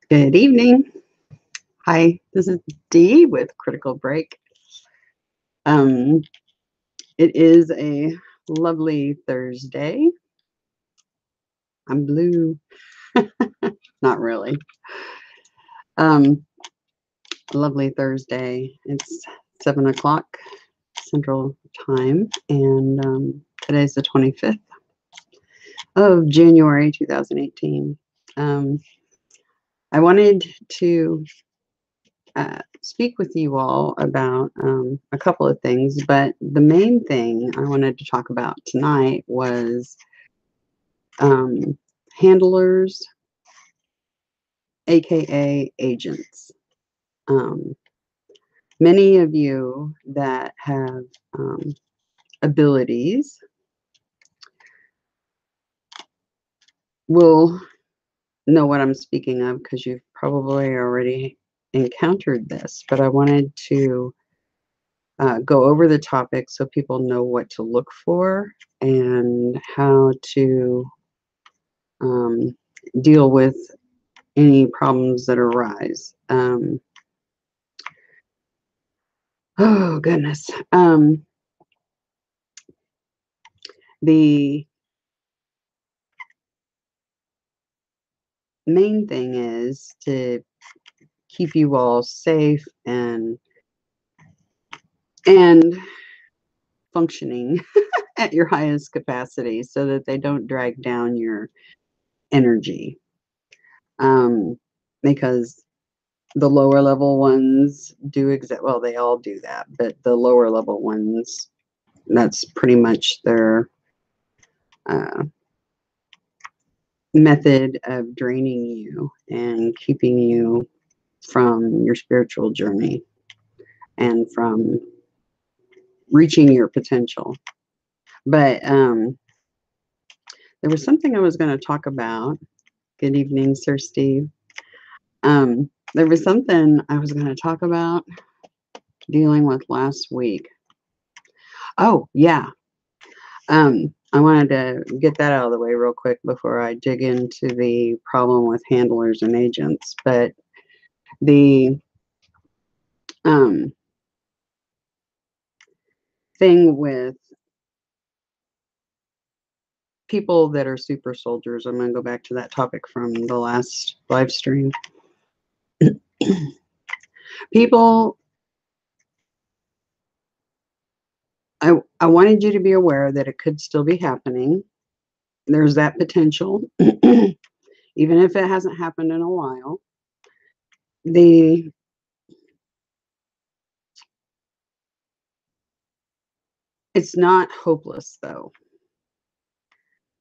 Good evening. Hi, this is Dee with Critical Break. Um, it is a lovely Thursday. I'm blue. Not really. Um, Lovely Thursday. It's 7 o'clock Central Time, and today's the 25th of January 2018. I wanted to speak with you all about a couple of things, but the main thing I wanted to talk about tonight was handlers, aka agents. Um, Many of you that have abilities will know what I'm speaking of because you've probably already encountered this, but I wanted to go over the topic so people know what to look for and how to deal with any problems that arise. Oh, goodness. The main thing is to keep you all safe and functioning at your highest capacity so that they don't drag down your energy. Because the lower level ones do well, they all do that, but the lower level ones, that's pretty much their method of draining you and keeping you from your spiritual journey and from reaching your potential. But there was something I was going to talk about. Good evening, Sir Steve. There was something I was going to talk about dealing with last week. Oh, yeah. I wanted to get that out of the way real quick before I dig into the problem with handlers and agents. But the thing with people that are super soldiers, I'm going to go back to that topic from the last live stream. People, I wanted you to be aware that it could still be happening. There's that potential, even if it hasn't happened in a while. It's not hopeless, though.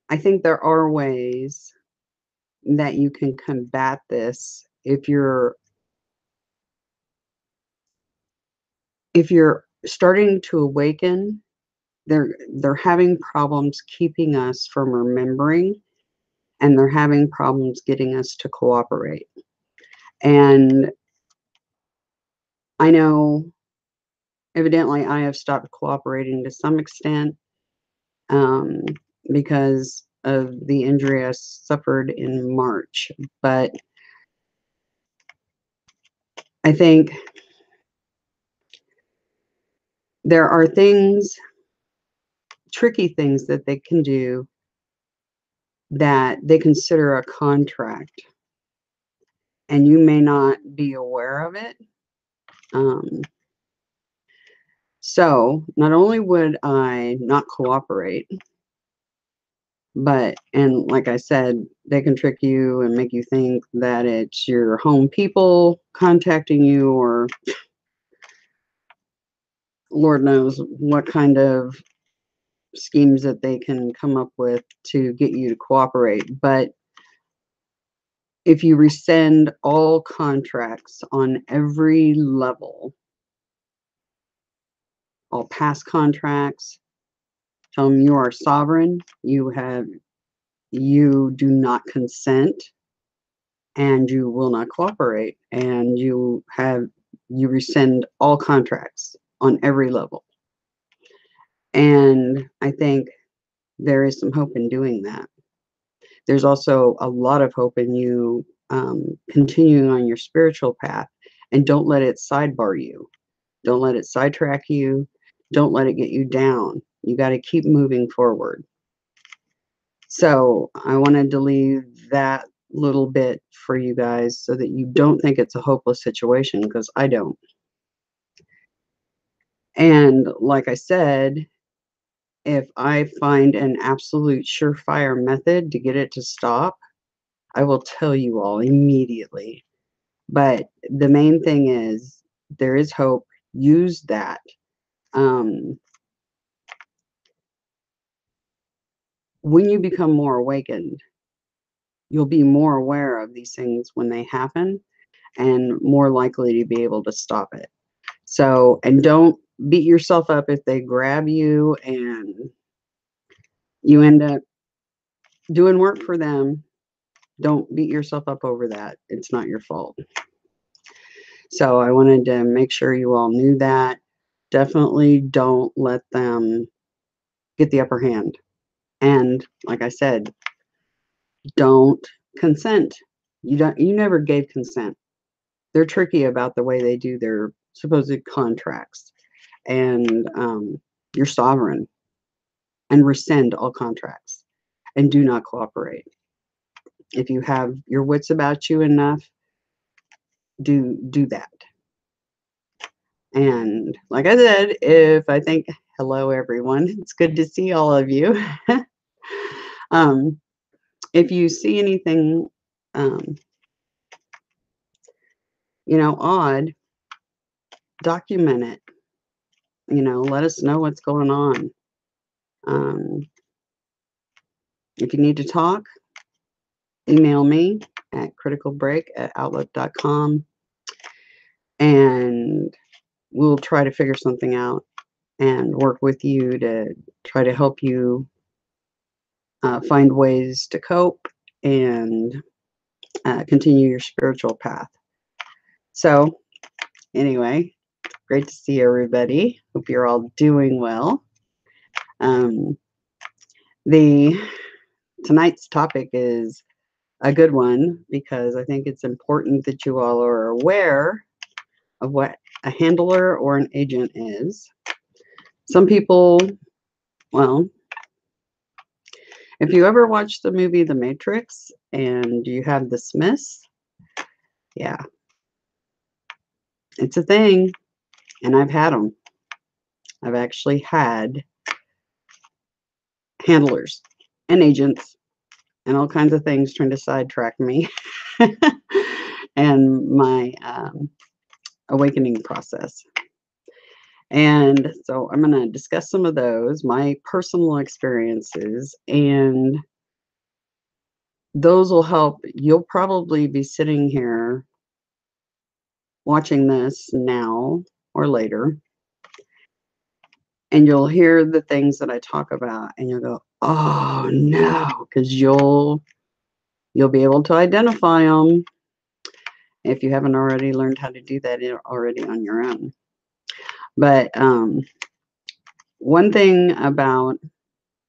I think there are ways that you can combat this if you're starting to awaken. They're having problems keeping us from remembering, and they're having problems getting us to cooperate. And I know evidently I have stopped cooperating to some extent because of the injury I suffered in March. But I think there are things, tricky things that they can do that they consider a contract, and you may not be aware of it. So not only would I not cooperate, and like I said, they can trick you and make you think that it's your home people contacting you, or Lord knows what kind of schemes that they can come up with to get you to cooperate. But if you rescind all contracts on every level, all past contracts, tell them you are sovereign, you do not consent, and you will not cooperate, and you rescind all contracts on every level. And I think there is some hope in doing that. There's also a lot of hope in you continuing on your spiritual path, and don't let it sidebar you. Don't let it sidetrack you. Don't let it get you down. You got to keep moving forward. So I wanted to leave that little bit for you guys so that you don't think it's a hopeless situation, because I don't. And like I said, if I find an absolute surefire method to get it to stop, I will tell you all immediately. But the main thing is, there is hope. Use that. When you become more awakened, you'll be more aware of these things when they happen and more likely to be able to stop it. So, and don't beat yourself up if they grab you and you end up doing work for them. Don't beat yourself up over that. It's not your fault. So I wanted to make sure you all knew that. Definitely don't let them get the upper hand. And like I said, don't consent. You never gave consent. They're tricky about the way they do their supposed contracts. And you're sovereign, and rescind all contracts and do not cooperate. If you have your wits about you enough, do that. And like I said, hello everyone, it's good to see all of you. If you see anything, odd, document it. Let us know what's going on. If you need to talk, email me at criticalbreak@outlook.com, and we'll try to figure something out and work with you to try to help you find ways to cope and continue your spiritual path. So anyway, great to see everybody. Hope you're all doing well. Tonight's topic is a good one, because I think it's important that you all are aware of what a handler or an agent is. Some people, well, if you ever watched the movie The Matrix and you have the Smiths, yeah, it's a thing. And I've had them. I've actually had handlers and agents and all kinds of things trying to sidetrack me and my awakening process. And so I'm going to discuss some of those, my personal experiences, and those will help. You'll probably be sitting here watching this now or later, and you'll hear the things that I talk about, and you'll go, oh no, because you'll be able to identify them if you haven't already learned how to do that already on your own. But one thing about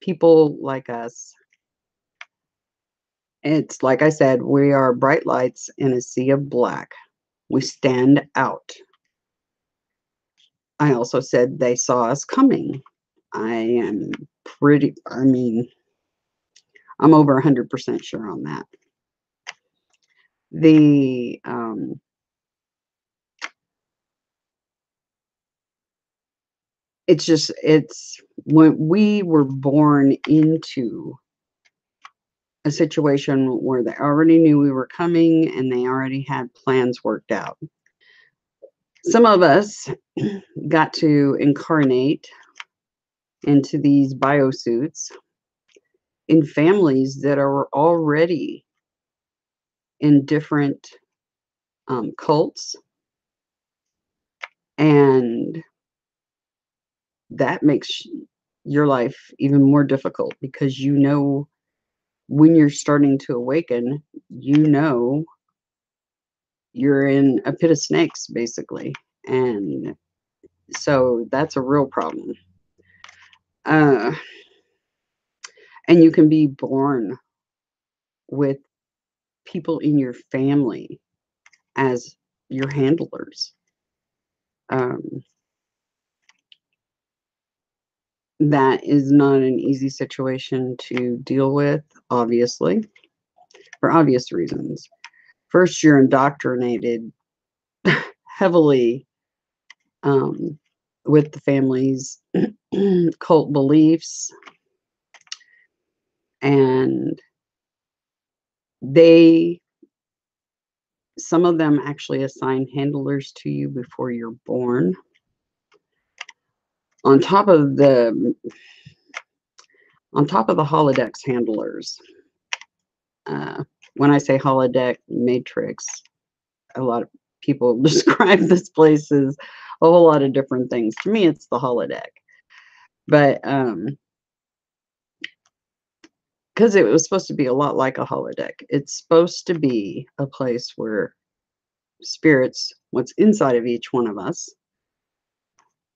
people like us, it's like I said, we are bright lights in a sea of black. We stand out. I also said they saw us coming. I'm over 100% sure on that. It's when we were born into a situation where they already knew we were coming and they already had plans worked out. Some of us got to incarnate into these biosuits in families that are already in different cults, and that makes your life even more difficult, because when you're starting to awaken, you're in a pit of snakes, basically. And so that's a real problem. And you can be born with people in your family as your handlers. That is not an easy situation to deal with, obviously, for obvious reasons. First, you're indoctrinated heavily with the family's cult beliefs, and some of them actually assign handlers to you before you're born. On top of the holodeck's handlers, when I say holodeck, matrix, a lot of people describe this place as a whole lot of different things. To me, it's the holodeck. But because it was supposed to be a lot like a holodeck, it's supposed to be a place where spirits, what's inside of each one of us,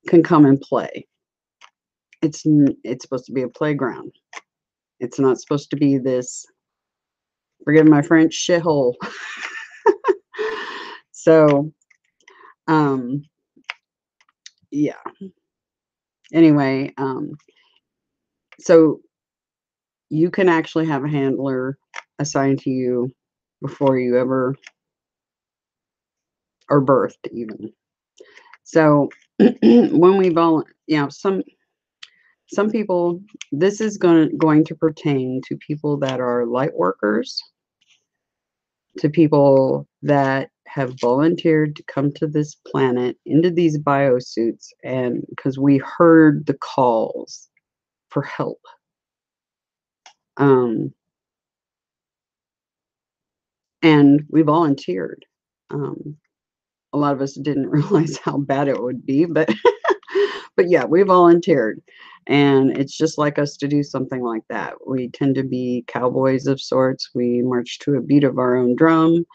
can come and play. It's supposed to be a playground. It's not supposed to be this, forgive my French, shithole. So, yeah. Anyway, so you can actually have a handler assigned to you before you ever are birthed, even. So when we some people, this is going to pertain to people that are light workers, to people that have volunteered to come to this planet into these biosuits, and because we heard the calls for help. And we volunteered. A lot of us didn't realize how bad it would be, but but yeah, we volunteered. And it's just like us to do something like that. We tend to be cowboys of sorts. We march to a beat of our own drum,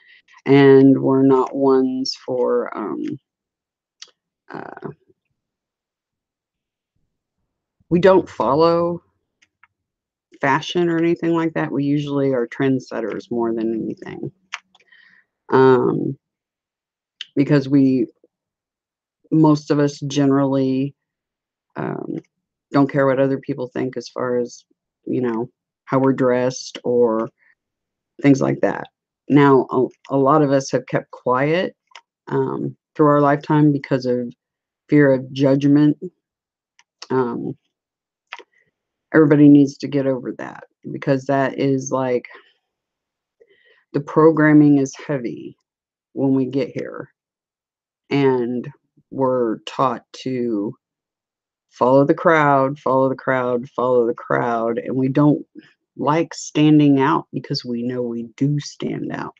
and we're not ones for we don't follow fashion or anything like that. We usually are trendsetters more than anything. Because most of us generally don't care what other people think as far as, how we're dressed or things like that. Now, a lot of us have kept quiet through our lifetime because of fear of judgment. Everybody needs to get over that, because that is like, the programming is heavy when we get here, and we're taught to follow the crowd, follow the crowd, follow the crowd, and we don't like standing out because we know we do stand out.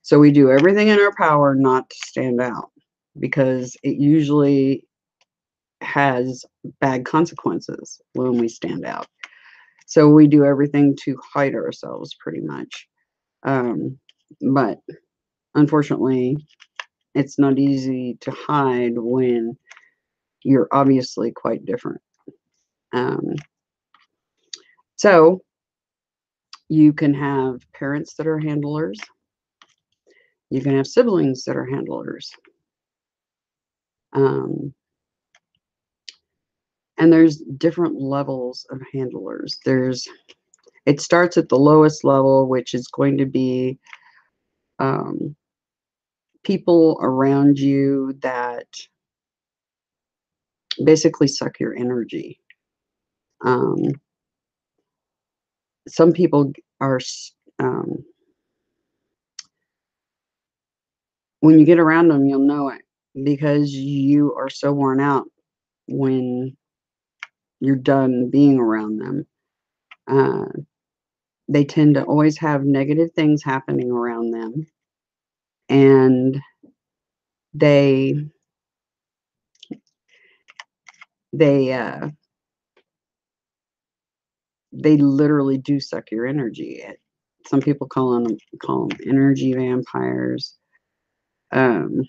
So we do everything in our power not to stand out, because it usually has bad consequences when we stand out. So we do everything to hide ourselves, pretty much. But unfortunately, it's not easy to hide when you're obviously quite different. So you can have parents that are handlers. You can have siblings that are handlers. And there's different levels of handlers. It starts at the lowest level, which is going to be people around you that basically suck your energy. Some people are, when you get around them, you'll know it, because you are so worn out when you're done being around them. They tend to always have negative things happening around them, and they literally do suck your energy. Some people call them energy vampires. And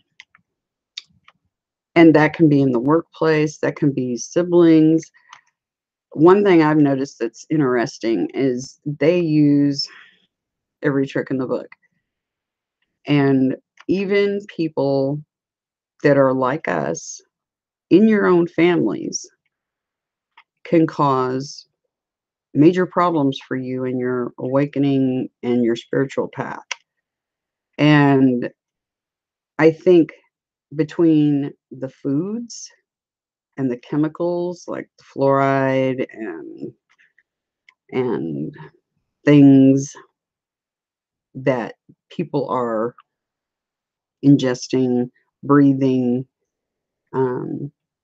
that can be in the workplace, that can be siblings. One thing I've noticed that's interesting is they use every trick in the book. And even people that are like us in your own families can cause major problems for you in your awakening and your spiritual path. And I think between the foods and the chemicals like the fluoride and things that people are ingesting, breathing,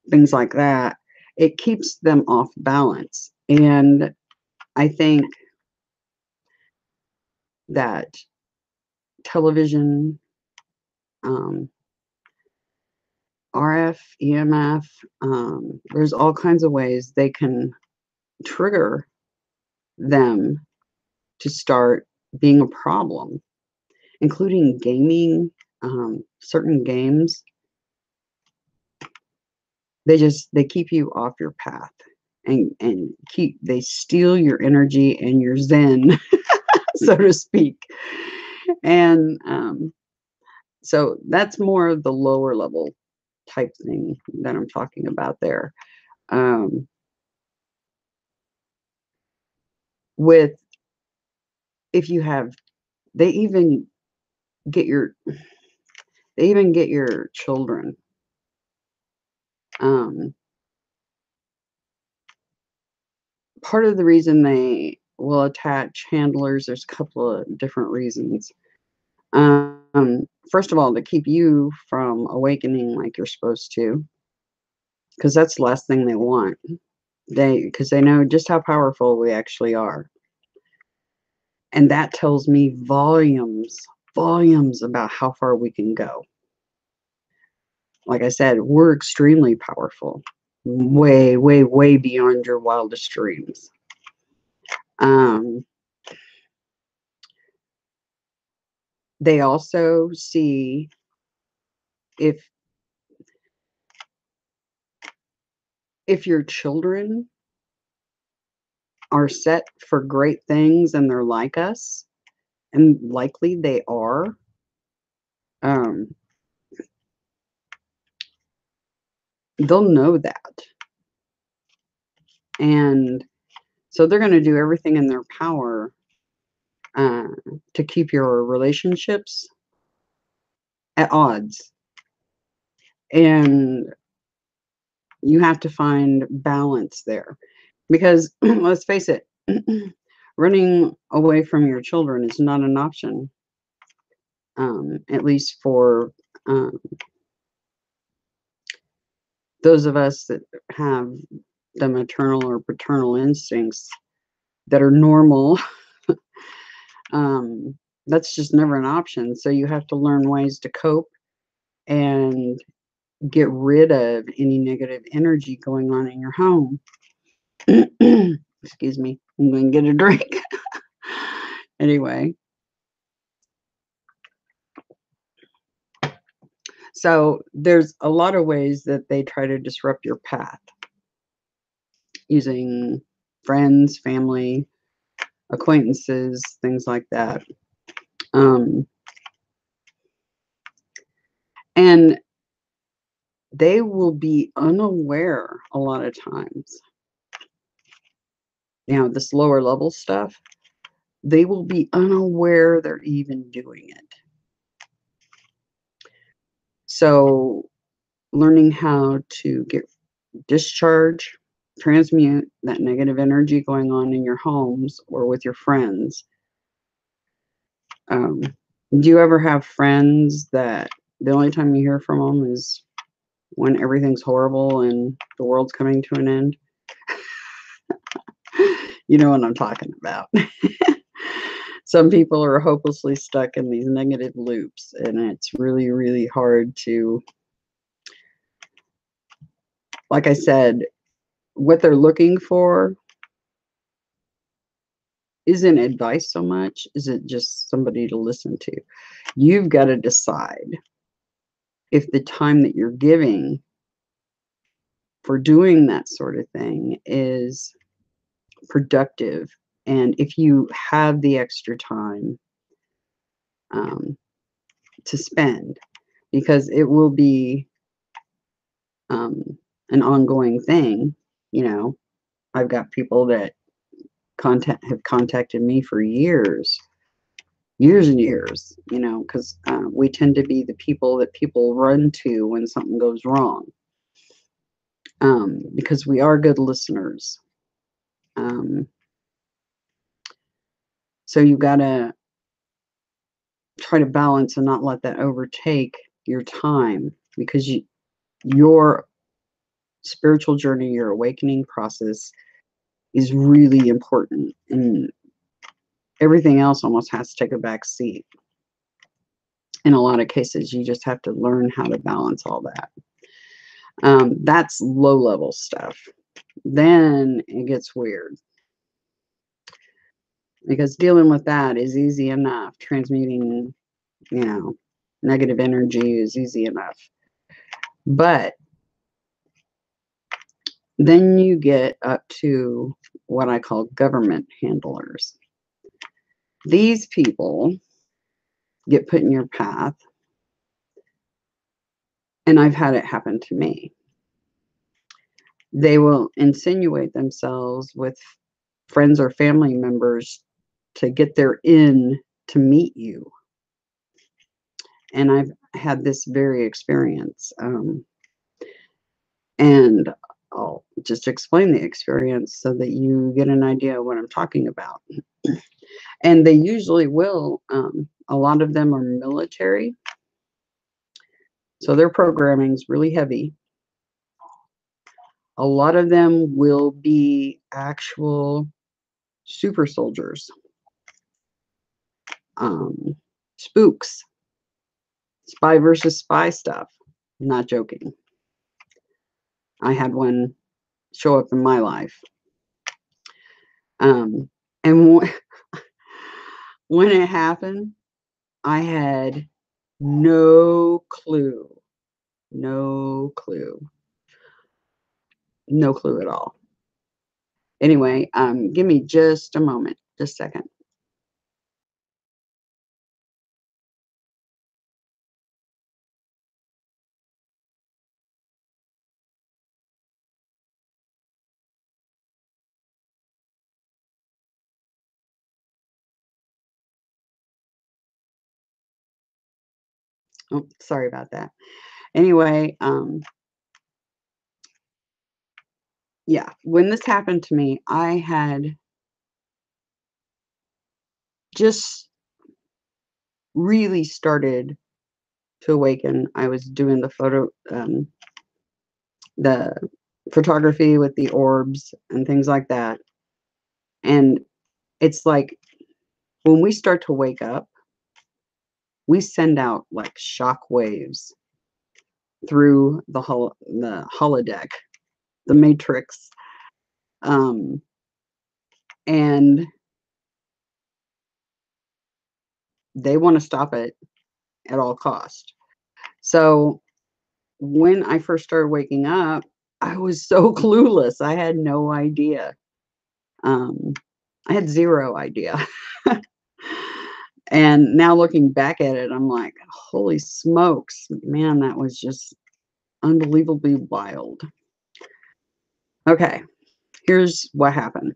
things like that, it keeps them off balance. And I think that television, RF, EMF, there's all kinds of ways they can trigger them to start being a problem, including gaming, certain games. They keep you off your path and they steal your energy and your zen, so to speak. And so that's more of the lower level type thing that I'm talking about there. With if you have, they even get your children. Part of the reason they will attach handlers, there's a couple of different reasons. First of all, to keep you from awakening like you're supposed to, because that's the last thing they want. Because they know just how powerful we actually are. And that tells me volumes about how far we can go. Like I said, we're extremely powerful. Way, way, way beyond your wildest dreams. They also see if your children are set for great things and they're like us, and likely they are, they'll know that. And so they're going to do everything in their power to keep your relationships at odds. And you have to find balance there. Because let's face it, running away from your children is not an option, at least for those of us that have the maternal or paternal instincts that are normal. That's just never an option. So you have to learn ways to cope and get rid of any negative energy going on in your home. Excuse me, I'm going to get a drink. Anyway. So there's a lot of ways that they try to disrupt your path using friends, family, acquaintances, things like that. And they will be unaware a lot of times. You know, this lower level stuff, they will be unaware they're even doing it. So learning how to transmute that negative energy going on in your homes or with your friends. Do you ever have friends that the only time you hear from them is when everything's horrible and the world's coming to an end? You know what I'm talking about. Some people are hopelessly stuck in these negative loops, and it's really, really hard to, like I said, what they're looking for isn't advice so much, is it just somebody to listen to. You've got to decide if the time that you're giving for doing that sort of thing is productive. And if you have the extra time, to spend, because it will be an ongoing thing. You know, I've got people that have contacted me for years and years, you know, because we tend to be the people that people run to when something goes wrong, because we are good listeners. So you got to try to balance and not let that overtake your time, because your spiritual journey, your awakening process is really important, and everything else almost has to take a back seat. In a lot of cases, you just have to learn how to balance all that. That's low level stuff. Then it gets weird, because dealing with that is easy enough. Transmuting, you know, negative energy is easy enough. But then you get up to what I call government handlers. These people get put in your path, and I've had it happen to me. They will insinuate themselves with friends or family members to get their in to meet you. And I've had this very experience. And I'll just explain the experience so that you get an idea of what I'm talking about. And they usually will. A lot of them are military, so their programming is really heavy. A lot of them will be actual super soldiers, spooks, spy versus spy stuff. I'm not joking. I had one show up in my life. And when it happened, I had no clue. No clue. No clue at all. Anyway, give me just a moment, just a second. Oh, sorry about that. Anyway, yeah, when this happened to me, I had just really started to awaken. I was doing the photography with the orbs and things like that. And it's like when we start to wake up, we send out like shock waves through the holodeck, the matrix, and they want to stop it at all cost. So when I first started waking up, I was so clueless. I had no idea. I had zero idea. And now looking back at it, I'm like, holy smokes, man, that was just unbelievably wild. Okay, here's what happened.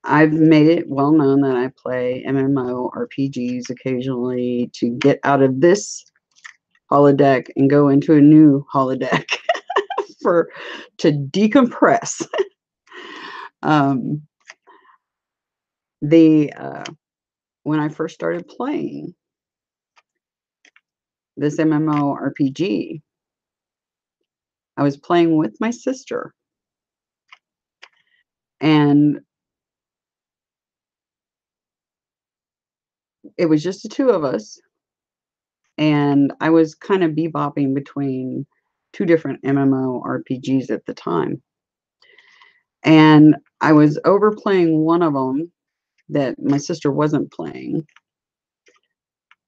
I've made it well known that I play MMO RPGs occasionally to get out of this holodeck and go into a new holodeck to decompress. When I first started playing this MMO RPG, I was playing with my sister, and it was just the two of us, and I was kind of bebopping between two different MMO RPGs at the time. And I was overplaying one of them that my sister wasn't playing.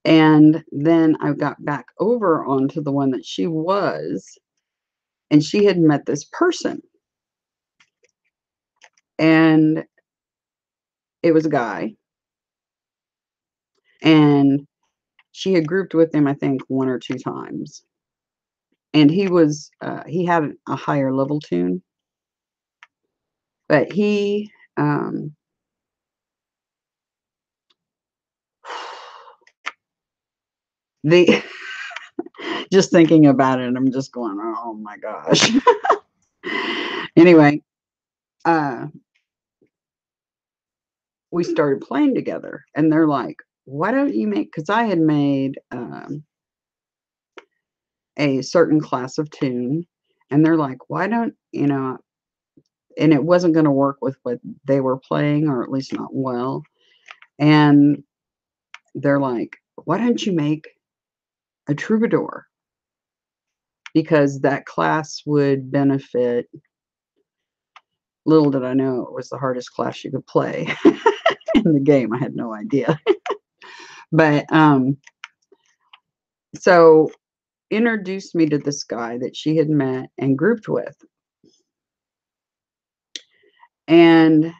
And then I got back over onto the one that she was, and she had met this person. And it was a guy. And she had grouped with him, I think, 1 or 2 times. And he was, he had a higher level tune. But he, the just thinking about it, I'm just going, oh my gosh. Anyway, we started playing together, and they're like, why don't you make, because I had made a certain class of tune, and they're like, why don't, you know, and it wasn't going to work with what they were playing, or at least not well. And they're like, why don't you make a troubadour? Because that class would benefit. Little did I know it was the hardest class you could play in the game. I had no idea. But so introduced me to this guy that she had met and grouped with. And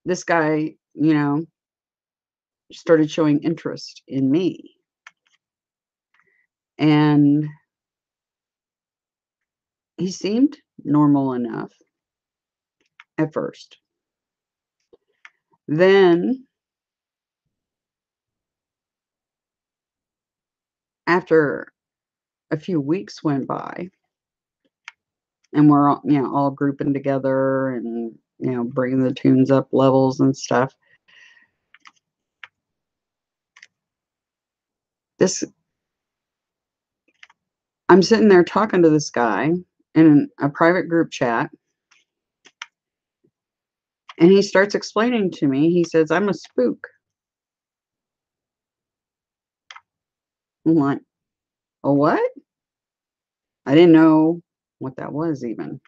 this guy, you know, started showing interest in me. And he seemed normal enough at first. Then, after a few weeks went by, and we're all, you know, all grouping together and, you know, bringing the tunes up levels and stuff, this, I'm sitting there talking to this guy in a private group chat, and he starts explaining to me. He says, I'm a spook. I'm like, a what? I didn't know what that was even.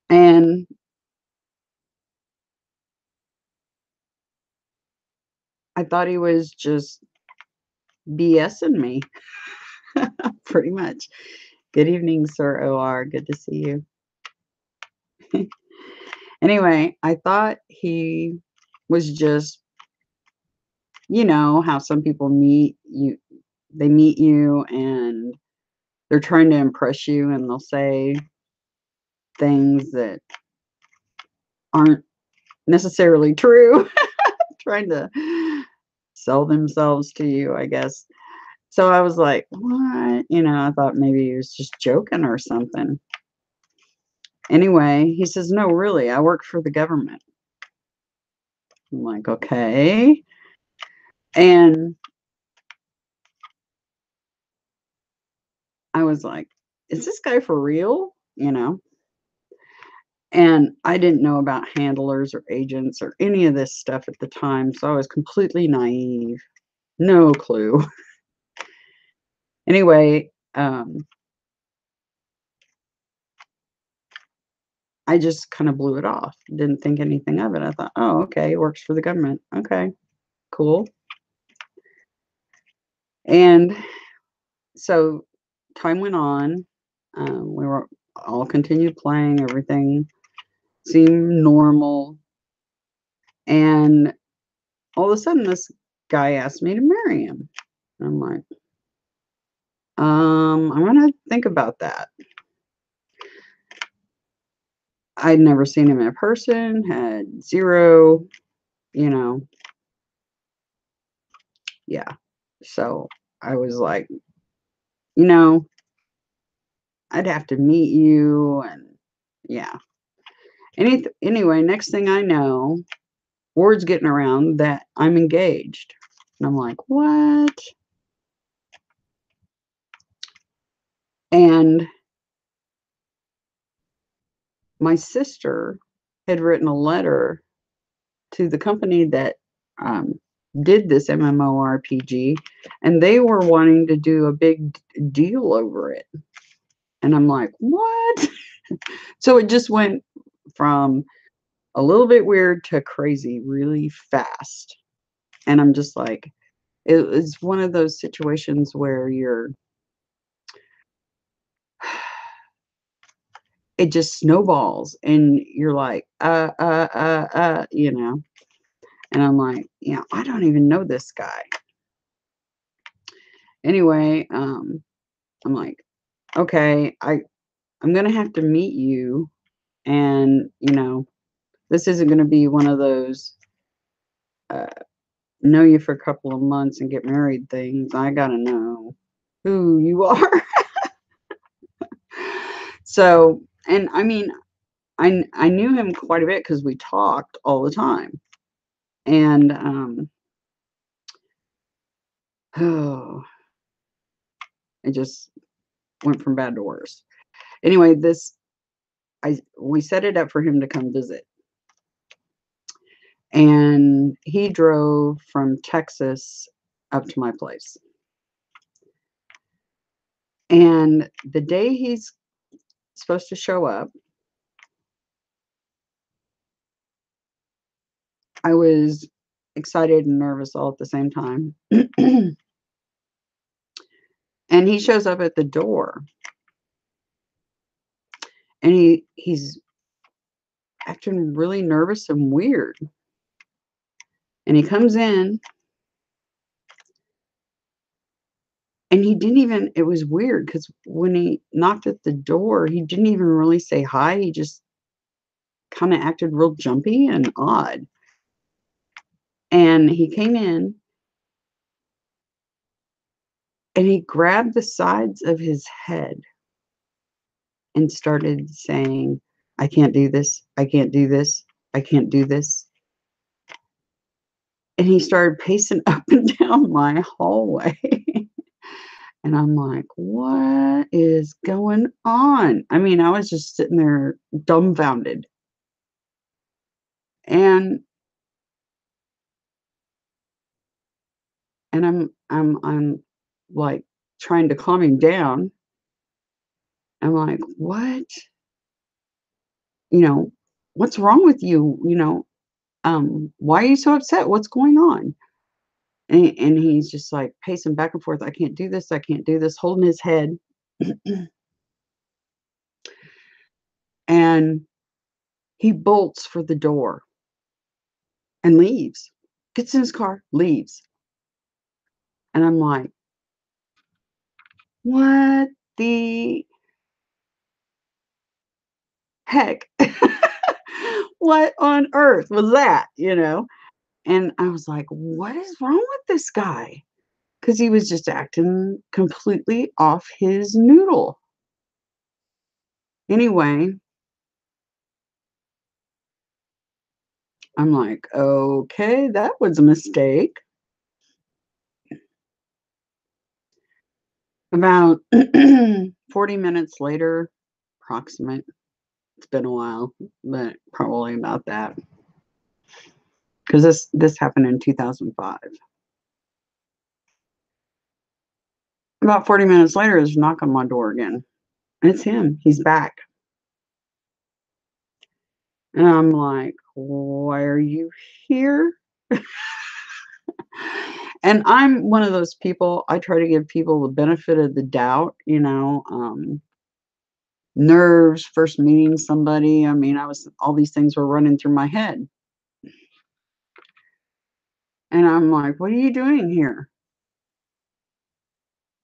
And I thought he was just BSing me, pretty much. Good evening, Sir OR. Good to see you. Anyway, I thought he was just, you know, how some people meet you, they meet you and they're trying to impress you, and they'll say things that aren't necessarily true, trying to sell themselves to you, I guess. So I was like, what? You know, I thought maybe he was just joking or something. Anyway, he says, no, really, I work for the government. I'm like, okay. And I was like, is this guy for real? You know? And I didn't know about handlers or agents or any of this stuff at the time. So I was completely naive. No clue. Anyway, I just kind of blew it off. Didn't think anything of it. I thought, oh, okay, he works for the government. Okay, cool. And so time went on. We were all continued playing. Everything seemed normal. And all of a sudden, this guy asked me to marry him. I'm like, I'm going to think about that. I'd never seen him in person, had zero, you know, yeah. So I was like, you know, I'd have to meet you, and yeah. Anyway, next thing I know, word's getting around that I'm engaged. And I'm like, what? And my sister had written a letter to the company that did this MMORPG, and they were wanting to do a big deal over it. And I'm like, what? So it just went from a little bit weird to crazy really fast. And I'm just like, it's one of those situations where it just snowballs and you're like, you know. And I'm like, I don't even know this guy. Anyway, I'm like, okay, I'm going to have to meet you. And, this isn't going to be one of those know you for a couple of months and get married things. I got to know who you are. So, and I mean, I knew him quite a bit because we talked all the time. And, it just went from bad to worse. Anyway, we set it up for him to come visit. And he drove from Texas up to my place. And the day he's supposed to show up, I was excited and nervous all at the same time. And he shows up at the door. And he's acting really nervous and weird. And he comes in. And he didn't even, it was weird because when he knocked at the door, he didn't even really say hi. He just kind of acted real jumpy and odd. And he came in and he grabbed the sides of his head and started saying, I can't do this. I can't do this. I can't do this. And he started pacing up and down my hallway. And I'm like, what is going on? I mean, I was just sitting there dumbfounded. And I'm like trying to calm him down. I'm like, what? What's wrong with you? Why are you so upset? What's going on? And he's just like pacing back and forth. I can't do this. I can't do this, holding his head. And he bolts for the door and leaves, gets in his car, leaves. And I'm like, what the heck? What on earth was that? And I was like, what is wrong with this guy? Because he was just acting completely off his noodle. Anyway, I'm like, okay, that was a mistake. About 40 minutes later, approximate. It's been a while, but probably about that. Because this happened in 2005. About 40 minutes later, there's a knock on my door again. And it's him. He's back. And I'm like, why are you here? And I'm one of those people, I try to give people the benefit of the doubt, nerves, first meeting somebody. I mean, all these things were running through my head. And I'm like, what are you doing here?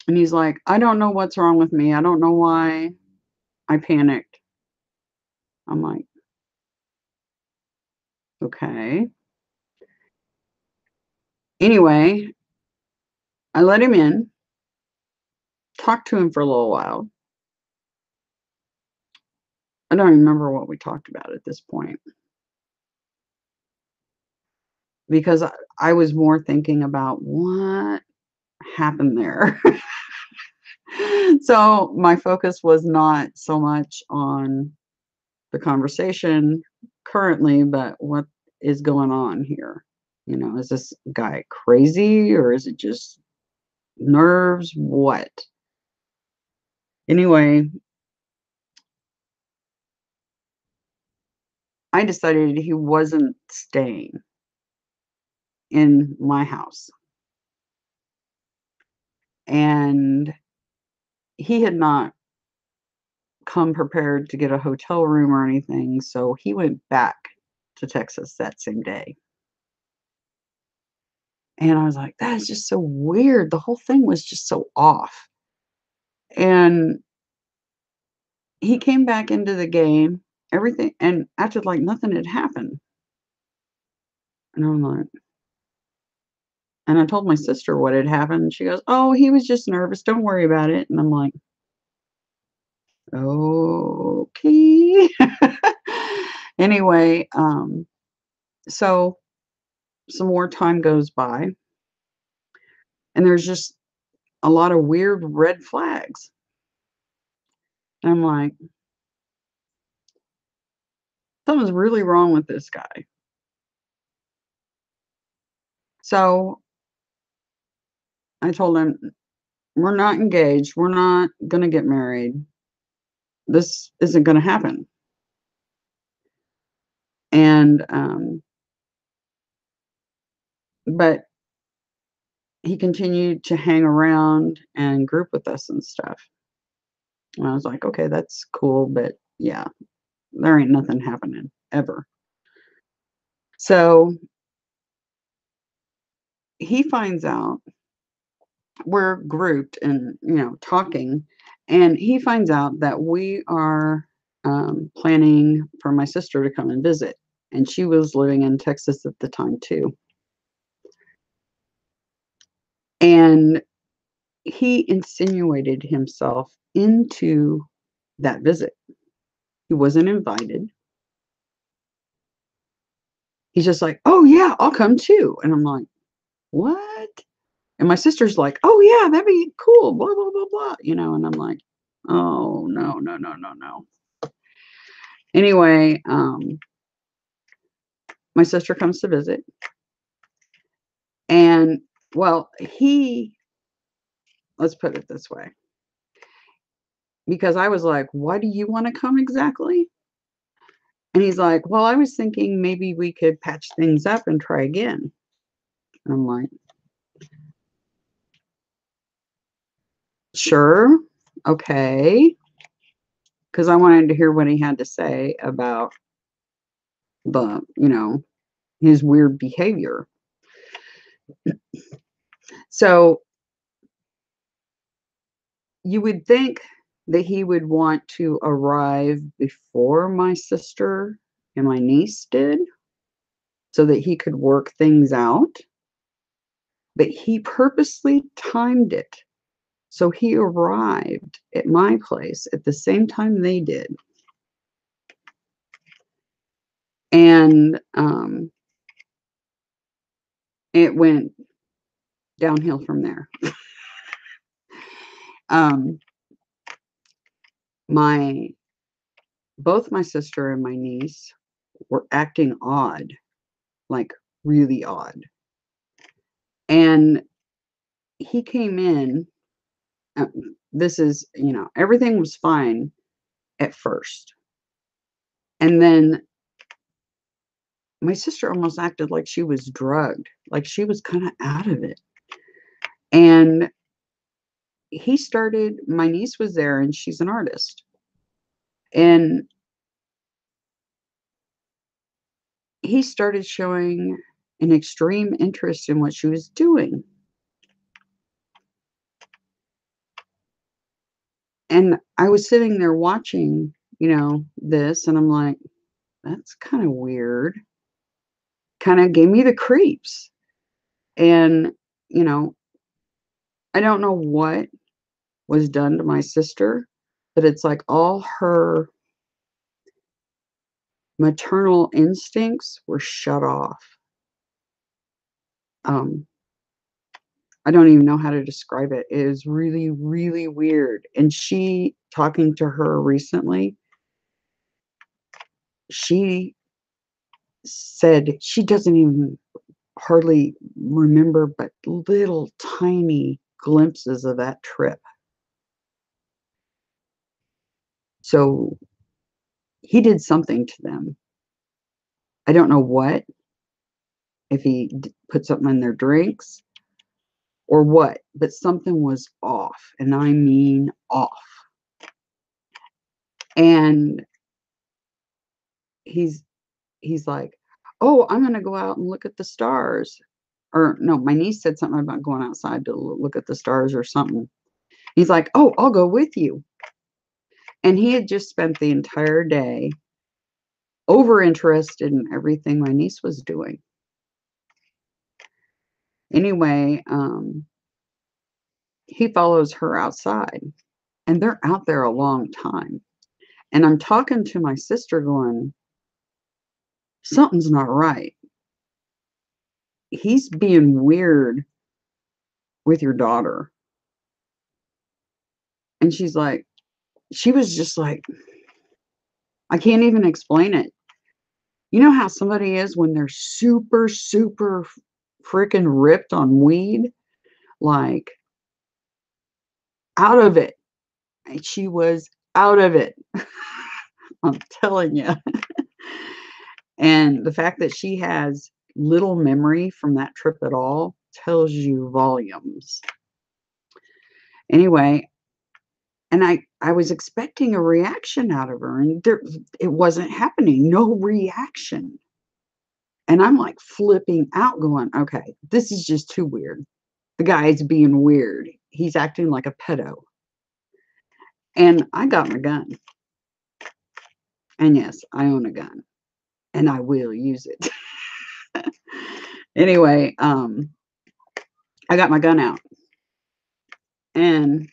And he's like, I don't know what's wrong with me. I don't know why I panicked. I'm like, okay. Anyway, I let him in, talked to him for a little while. I don't remember what we talked about at this point. Because I was more thinking about what happened there. So my focus was not so much on the conversation currently, but what is going on here? Is this guy crazy or is it just nerves? What? Anyway, I decided he wasn't staying in my house. And he had not come prepared to get a hotel room or anything, so he went back to Texas that same day. And I was like, that is just so weird. The whole thing was just so off. And he came back into the game, everything, and acted like nothing had happened. And I'm like, and I told my sister what had happened. She goes, "Oh, he was just nervous. Don't worry about it." And I'm like, okay. Anyway, so some more time goes by, and there's just a lot of weird red flags. And I'm like, something's really wrong with this guy. So I told him, we're not engaged. We're not going to get married. This isn't going to happen. And, but he continued to hang around and group with us and stuff. And I was like, okay, that's cool. But yeah, there ain't nothing happening ever. So he finds out we're grouped and, talking, and he finds out that we are planning for my sister to come and visit. And she was living in Texas at the time too. And he insinuated himself into that visit. He wasn't invited. He's just like, "Oh yeah, I'll come too." And I'm like, "What?" And my sister's like, "Oh yeah, that'd be cool, blah blah blah blah," and I'm like, "Oh no, no, no, no, no." Anyway, my sister comes to visit, and well, let's put it this way, because I was like, "Why do you want to come exactly?" And he's like, "Well, I was thinking maybe we could patch things up and try again." And I'm like, "Sure, okay," because I wanted to hear what he had to say about the, his weird behavior. So you would think that he would want to arrive before my sister and my niece did so that he could work things out, but he purposely timed it. So he arrived at my place at the same time they did. And it went downhill from there. um, my both my sister and my niece were acting odd, like really odd. And he came in. uh, this is, everything was fine at first. And then my sister almost acted like she was drugged, like she was kind of out of it. And my niece was there and she's an artist. And he started showing an extreme interest in what she was doing. And I was sitting there watching, this, and I'm like, that's kind of weird. Kind of gave me the creeps. And, you know, I don't know what was done to my sister, but it's like all her maternal instincts were shut off. Um, I don't even know how to describe it. It is really, really weird. And talking to her recently, she said she doesn't even hardly remember but little tiny glimpses of that trip. So he did something to them. I don't know what, if he put something in their drinks or what, but something was off, and I mean off. And he's like, "Oh, I'm going to go out and look at the stars." or no, my niece said something about going outside to look at the stars or something. He's like, oh, I'll go with you. And he had just spent the entire day over interested in everything my niece was doing. Anyway, he follows her outside, and they're out there a long time. And I'm talking to my sister going, something's not right. He's being weird with your daughter. And she was just like, I can't even explain it. You know how somebody is when they're super, super freaking ripped on weed? Like, out of it. And she was out of it. I'm telling you. And the fact that she has little memory from that trip at all tells you volumes. Anyway, and I was expecting a reaction out of her, and it wasn't happening. No reaction. And I'm like flipping out going, okay, this is just too weird. The guy's being weird. He's acting like a pedo. And I got my gun. And yes, I own a gun. And I will use it. Anyway, I got my gun out. And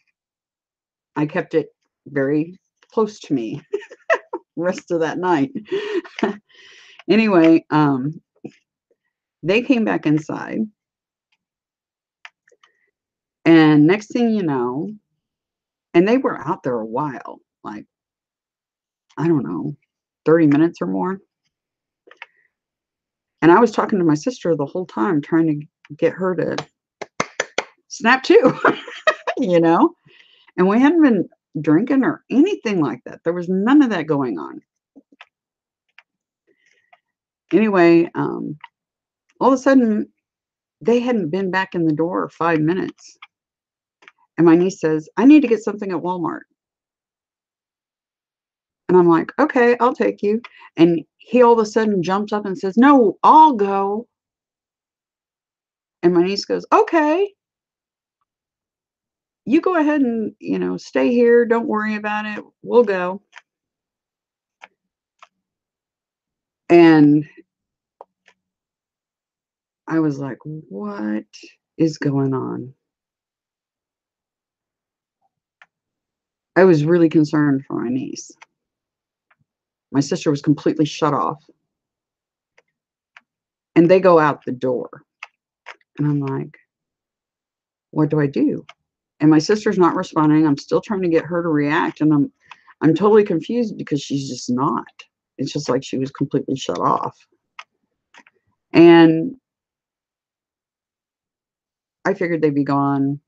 I kept it very close to me rest of that night. Anyway, they came back inside. And next thing you know, and they were out there a while, like, I don't know, 30 minutes or more. And I was talking to my sister the whole time, trying to get her to snap too, you know? And we hadn't been drinking or anything like that. There was none of that going on. Anyway, all of a sudden, they hadn't been back in the door 5 minutes. And my niece says, I need to get something at Walmart. And I'm like, okay, I'll take you. And he all of a sudden jumps up and says, no, I'll go. And my niece goes, okay, you go ahead and, stay here. Don't worry about it. We'll go. And I was like, what is going on? I was really concerned for my niece. My sister was completely shut off. And they go out the door. And I'm like, what do I do? And my sister's not responding. I'm still trying to get her to react. And I'm totally confused because she's just not. It's just like she was completely shut off. And I figured they'd be gone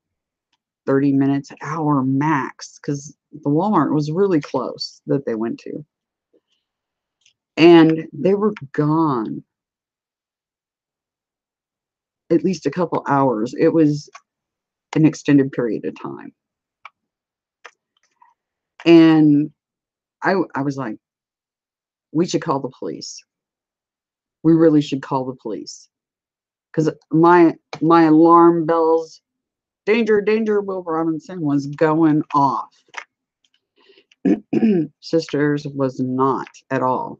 30 minutes, hour max, because the Walmart was really close that they went to. And they were gone at least a couple hours. It was an extended period of time. And I was like, we should call the police. We really should call the police. Because my alarm bells, danger, danger, Will Robinson, was going off. Sisters was not at all.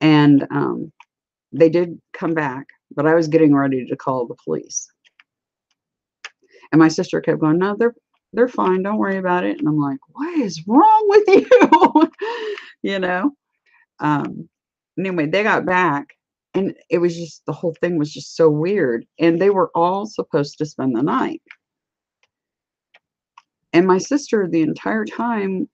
And they did come back, but I was getting ready to call the police. And my sister kept going, no, they're fine. Don't worry about it. And I'm like, what is wrong with you? Anyway, they got back, and it was just, the whole thing was just so weird. And they were all supposed to spend the night. And my sister, the entire time,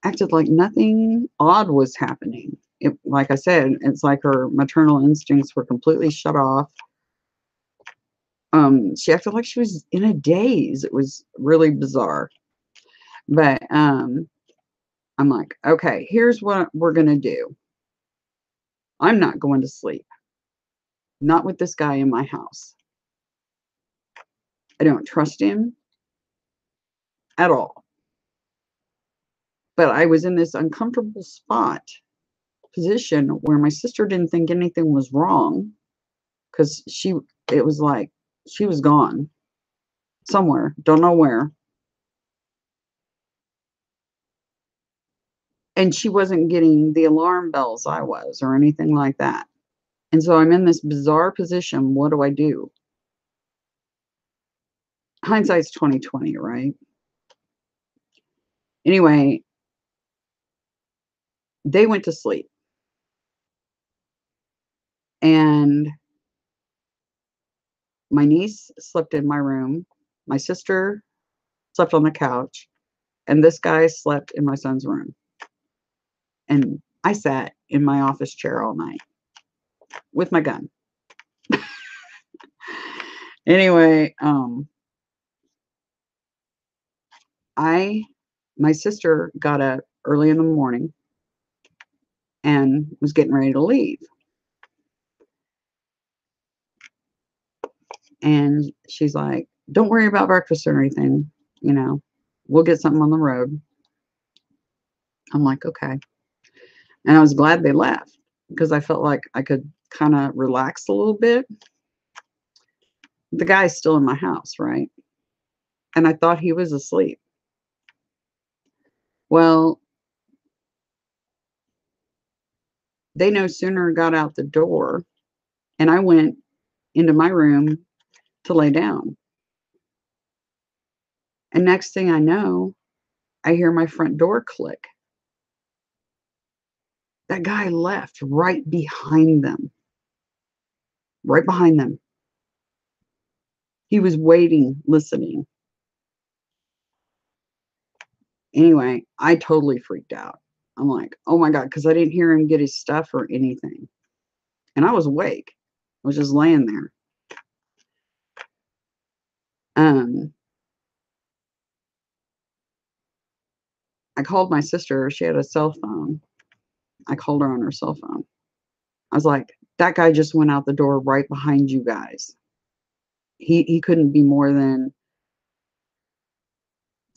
acted like nothing odd was happening. Like I said, it's like her maternal instincts were completely shut off. She acted like she was in a daze. It was really bizarre. But I'm like, okay, here's what we're going to do. I'm not going to sleep. Not with this guy in my house. I don't trust him at all. But I was in this uncomfortable position where my sister didn't think anything was wrong. because it was like she was gone somewhere, don't know where. And she wasn't getting the alarm bells I was or anything like that. And so I'm in this bizarre position. What do I do? Hindsight's 2020, right? Anyway, they went to sleep. And my niece slept in my room. My sister slept on the couch. And this guy slept in my son's room. And I sat in my office chair all night with my gun. Anyway, my sister got up early in the morning and was getting ready to leave. And she's like, don't worry about breakfast or anything, you know, we'll get something on the road. I'm like, okay. And I was glad they left because I felt like I could kind of relax a little bit. The guy's still in my house, right? And I thought he was asleep. Well, they no sooner got out the door and I went into my room to lay down. And next thing I know, I hear my front door click. That guy left right behind them. Right behind them. He was waiting, listening. Anyway, I totally freaked out. I'm like, oh my God, because I didn't hear him get his stuff or anything. And I was awake. I was just laying there. I called my sister. She had a cell phone. I called her on her cell phone. I was like, that guy just went out the door right behind you guys. He couldn't be more than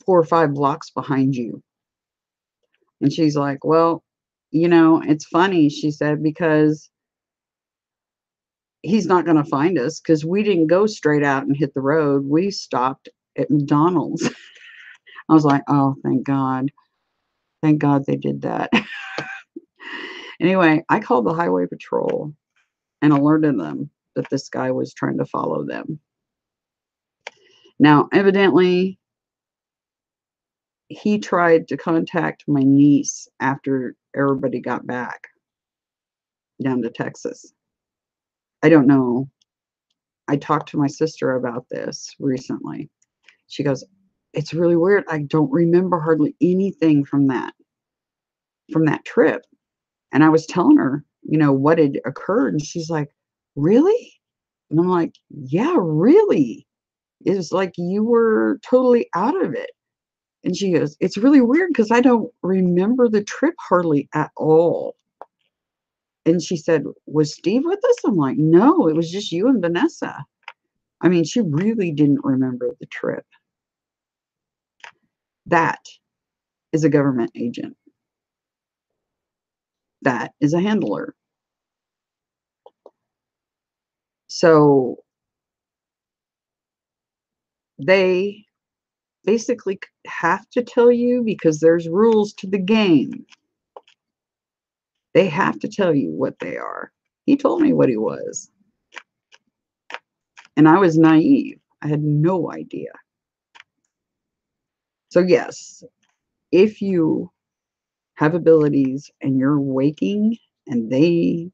4 or 5 blocks behind you. And she's like, well, you know, it's funny, she said, because he's not going to find us because we didn't go straight out and hit the road. We stopped at McDonald's. I was like, oh, thank God. Thank God they did that. Anyway, I called the highway patrol and alerted them that this guy was trying to follow them. Now, evidently, he tried to contact my niece after everybody got back down to Texas. I don't know. I talked to my sister about this recently. She goes, it's really weird. I don't remember hardly anything from that trip. And I was telling her, you know, what had occurred. And she's like, really? And I'm like, yeah, really. It was like you were totally out of it. And she goes, it's really weird because I don't remember the trip hardly at all. And she said, was Steve with us? I'm like, no, it was just you and Vanessa. I mean, she really didn't remember the trip. That is a government agent. That is a handler. So they basically have to tell you because there's rules to the game. They have to tell you what they are. He told me what he was. And I was naive. I had no idea. So yes, if you have abilities and you're waking and they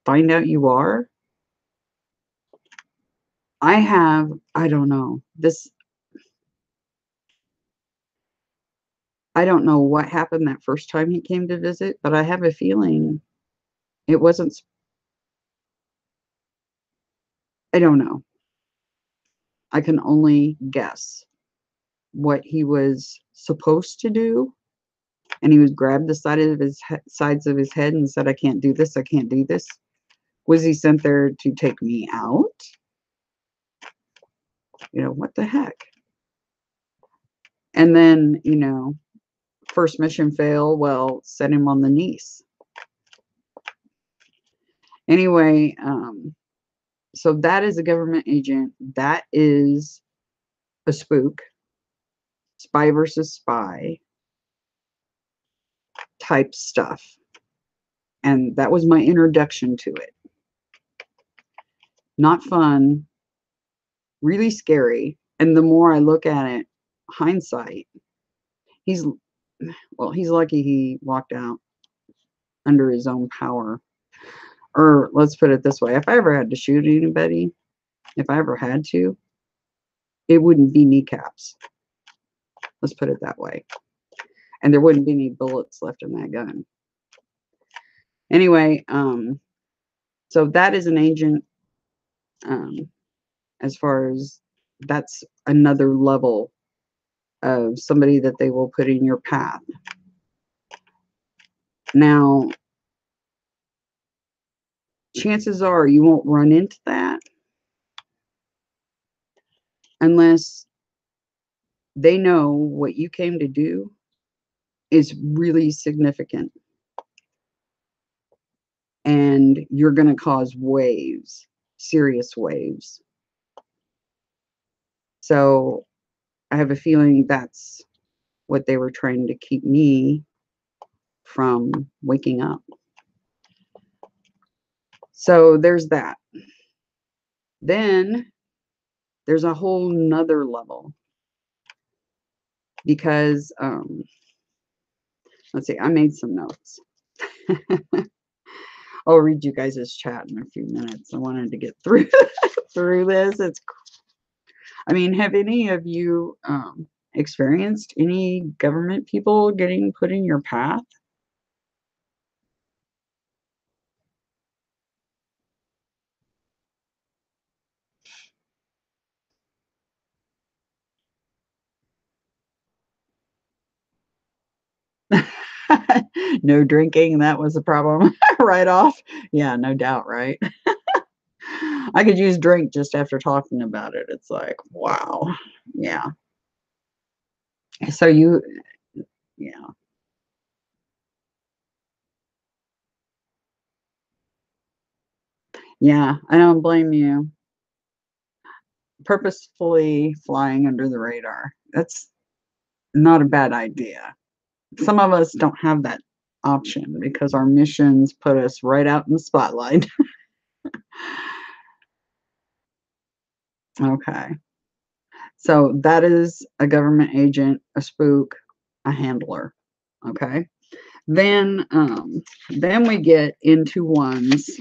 find out you are, I don't know, I don't know what happened that first time he came to visit, but I have a feeling it wasn't, I don't know. I can only guess what he was supposed to do. And he would grab the sides of his head and said, I can't do this. I can't do this. Was he sent there to take me out? You know, what the heck? And then, you know, first mission fail. Well, set him on the niece. Anyway, so that is a government agent. That is a spook, spy versus spy type stuff. And that was my introduction to it. Not fun, really scary. And the more I look at it, hindsight, he's lucky he walked out under his own power. Or let's put it this way, if I ever had to shoot anybody, if I ever had to, it wouldn't be kneecaps. Let's put it that way. And there wouldn't be any bullets left in that gun. Anyway, so that is an agent, as far as that's another level of somebody that they will put in your path. Now, chances are you won't run into that unless they know what you came to do is really significant. And you're going to cause waves, serious waves. So I have a feeling that's what they were trying to keep me from waking up. So there's that. Then there's a whole nother level. Because, let's see, I made some notes. I'll read you guys' chat in a few minutes. I wanted to get through through this. I mean, have any of you experienced any government people getting put in your path? No drinking, that was a problem right off. Yeah, no doubt, right? I could use drink just after talking about it. It's like, wow. Yeah. So you, yeah. Yeah, I don't blame you. Purposefully flying under the radar. That's not a bad idea. Some of us don't have that option because our missions put us right out in the spotlight. Okay. So that is a government agent, a spook, a handler. Okay. Then we get into ones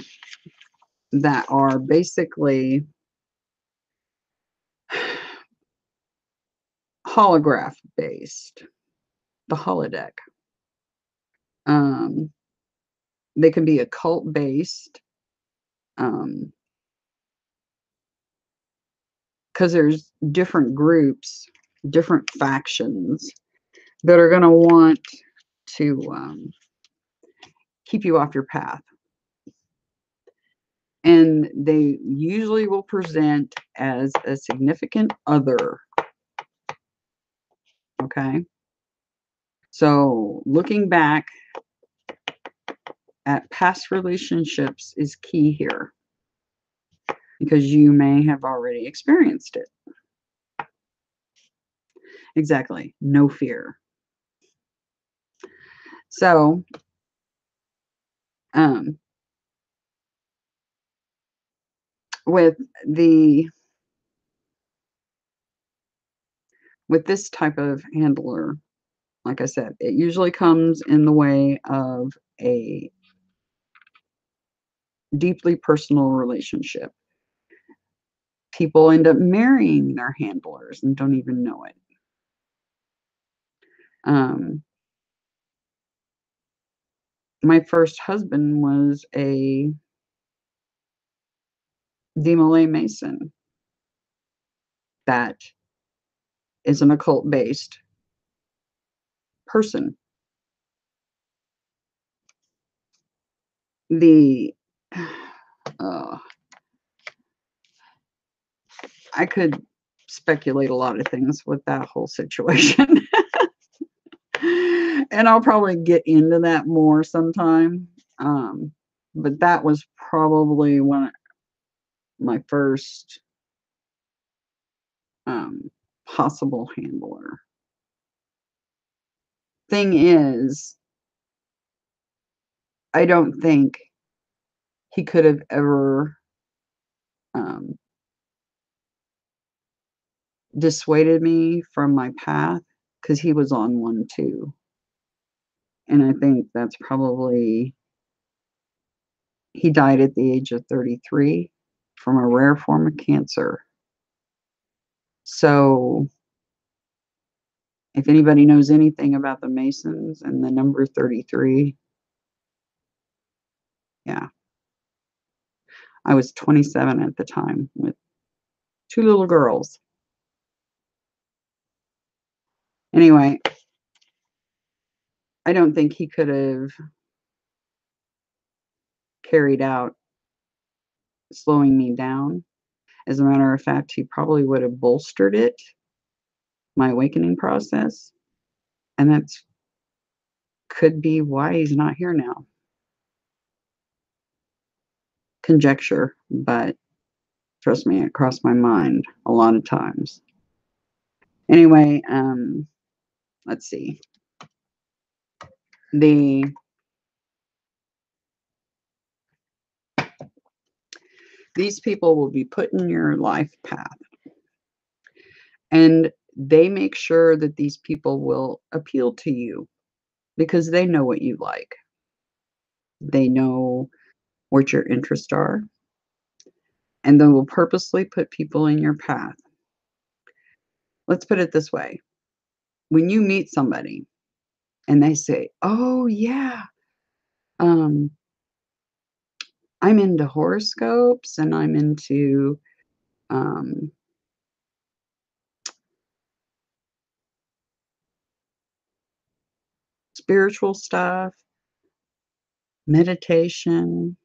that are basically holograph based. The holodeck. They can be occult based. Because there's different groups, different factions that are going to want to keep you off your path. And they usually will present as a significant other. Okay. So looking back at past relationships is key here, because you may have already experienced it. Exactly. No fear. So, with this type of handler, like I said, it usually comes in the way of a deeply personal relationship. People end up marrying their handlers and don't even know it. My first husband was a Demolay Mason. That is an occult-based person. I could speculate a lot of things with that whole situation. And I'll probably get into that more sometime. But that was probably my first possible handler. Thing is, I don't think he could have ever dissuaded me from my path, because he was on one too. And I think that's probably, he died at the age of 33 from a rare form of cancer. So if anybody knows anything about the Masons and the number 33, yeah. I was 27 at the time with 2 little girls. Anyway, I don't think he could have carried out slowing me down. As a matter of fact, he probably would have bolstered it, my awakening process. And that's could be why he's not here now. Conjecture, but trust me, it crossed my mind a lot of times. Anyway, let's see. These people will be put in your life path, and they make sure that these people will appeal to you because they know what you like. They know what your interests are, and they will purposely put people in your path. Let's put it this way. When you meet somebody and they say, oh yeah, I'm into horoscopes and I'm into spiritual stuff, meditation.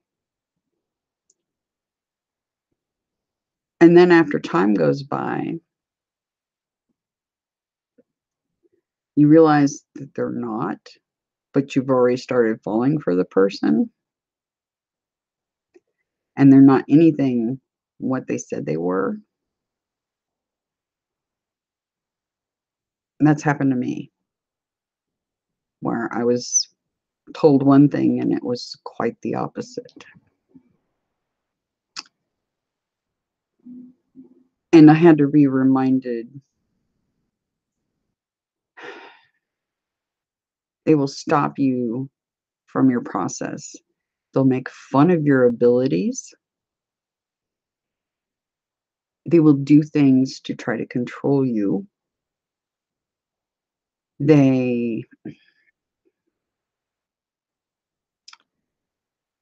And then after time goes by, you realize that they're not, but you've already started falling for the person. And they're not anything what they said they were. And that's happened to me, where I was told one thing and it was quite the opposite. And I had to be reminded, they will stop you from your process. They'll make fun of your abilities. They will do things to try to control you. They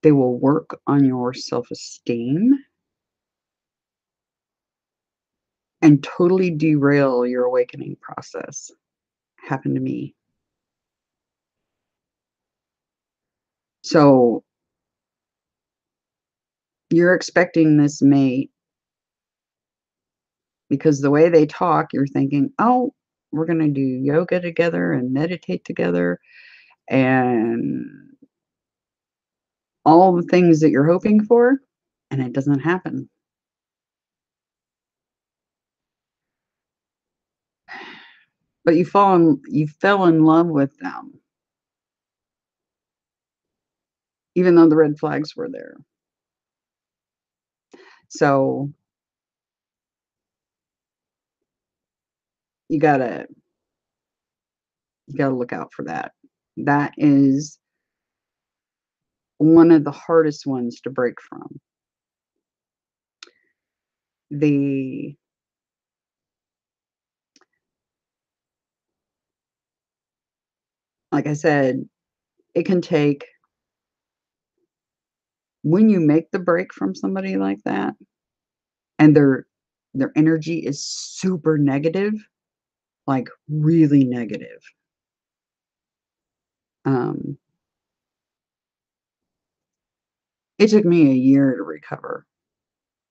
will work on your self-esteem and totally derail your awakening process. Happened to me. So you're expecting this mate because the way they talk, you're thinking, oh, we're going to do yoga together and meditate together and all the things that you're hoping for, and it doesn't happen. But you fell in love with them, even though the red flags were there. So you gotta look out for that. That is one of the hardest ones to break from. Like I said, it can take, when you make the break from somebody like that and their energy is super negative, like really negative. It took me a year to recover.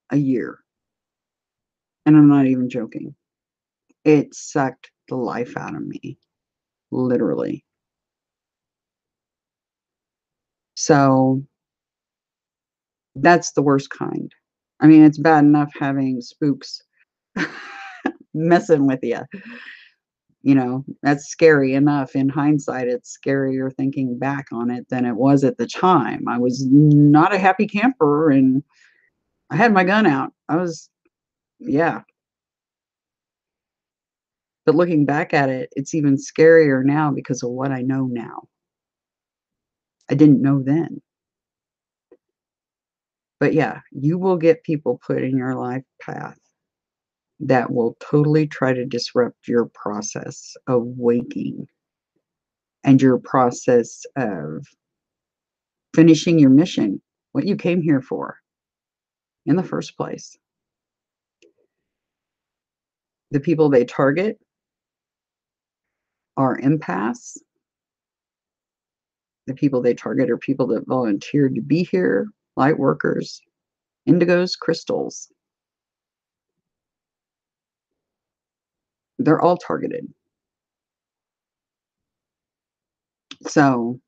A year. And I'm not even joking. It sucked the life out of me. Literally. So That's the worst kind. I mean, it's bad enough having spooks messing with you. You know, that's scary enough. In hindsight, it's scarier thinking back on it than it was at the time. I was not a happy camper and I had my gun out. Yeah. But looking back at it, it's even scarier now because of what I know now. I didn't know then. But yeah, you will get people put in your life path that will totally try to disrupt your process of waking and your process of finishing your mission, what you came here for in the first place. The people they target are empaths. The people they target are people that volunteered to be here, light workers, indigos, crystals. They're all targeted. So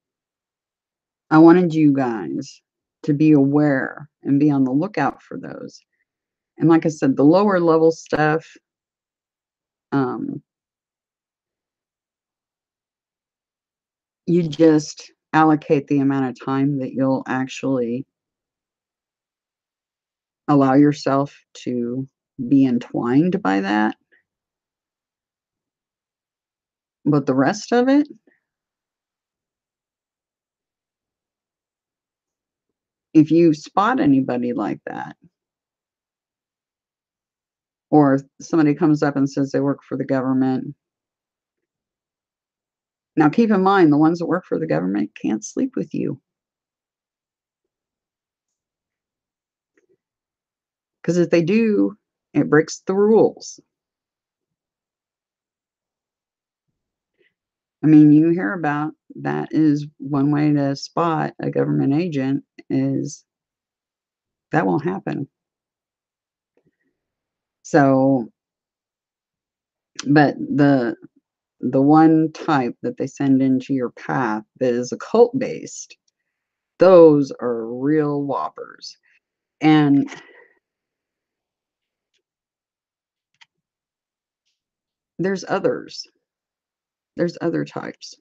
I wanted you guys to be aware and be on the lookout for those. And like I said, the lower level stuff, you just allocate the amount of time that you'll actually allow yourself to be entwined by that. But the rest of it, if you spot anybody like that, or somebody comes up and says they work for the government. Now, keep in mind, the ones that work for the government can't sleep with you. Because if they do, it breaks the rules. I mean, you hear about that is one way to spot a government agent is that won't happen. So, but the one type that they send into your path that is occult based, those are real whoppers. And there's others. There's other types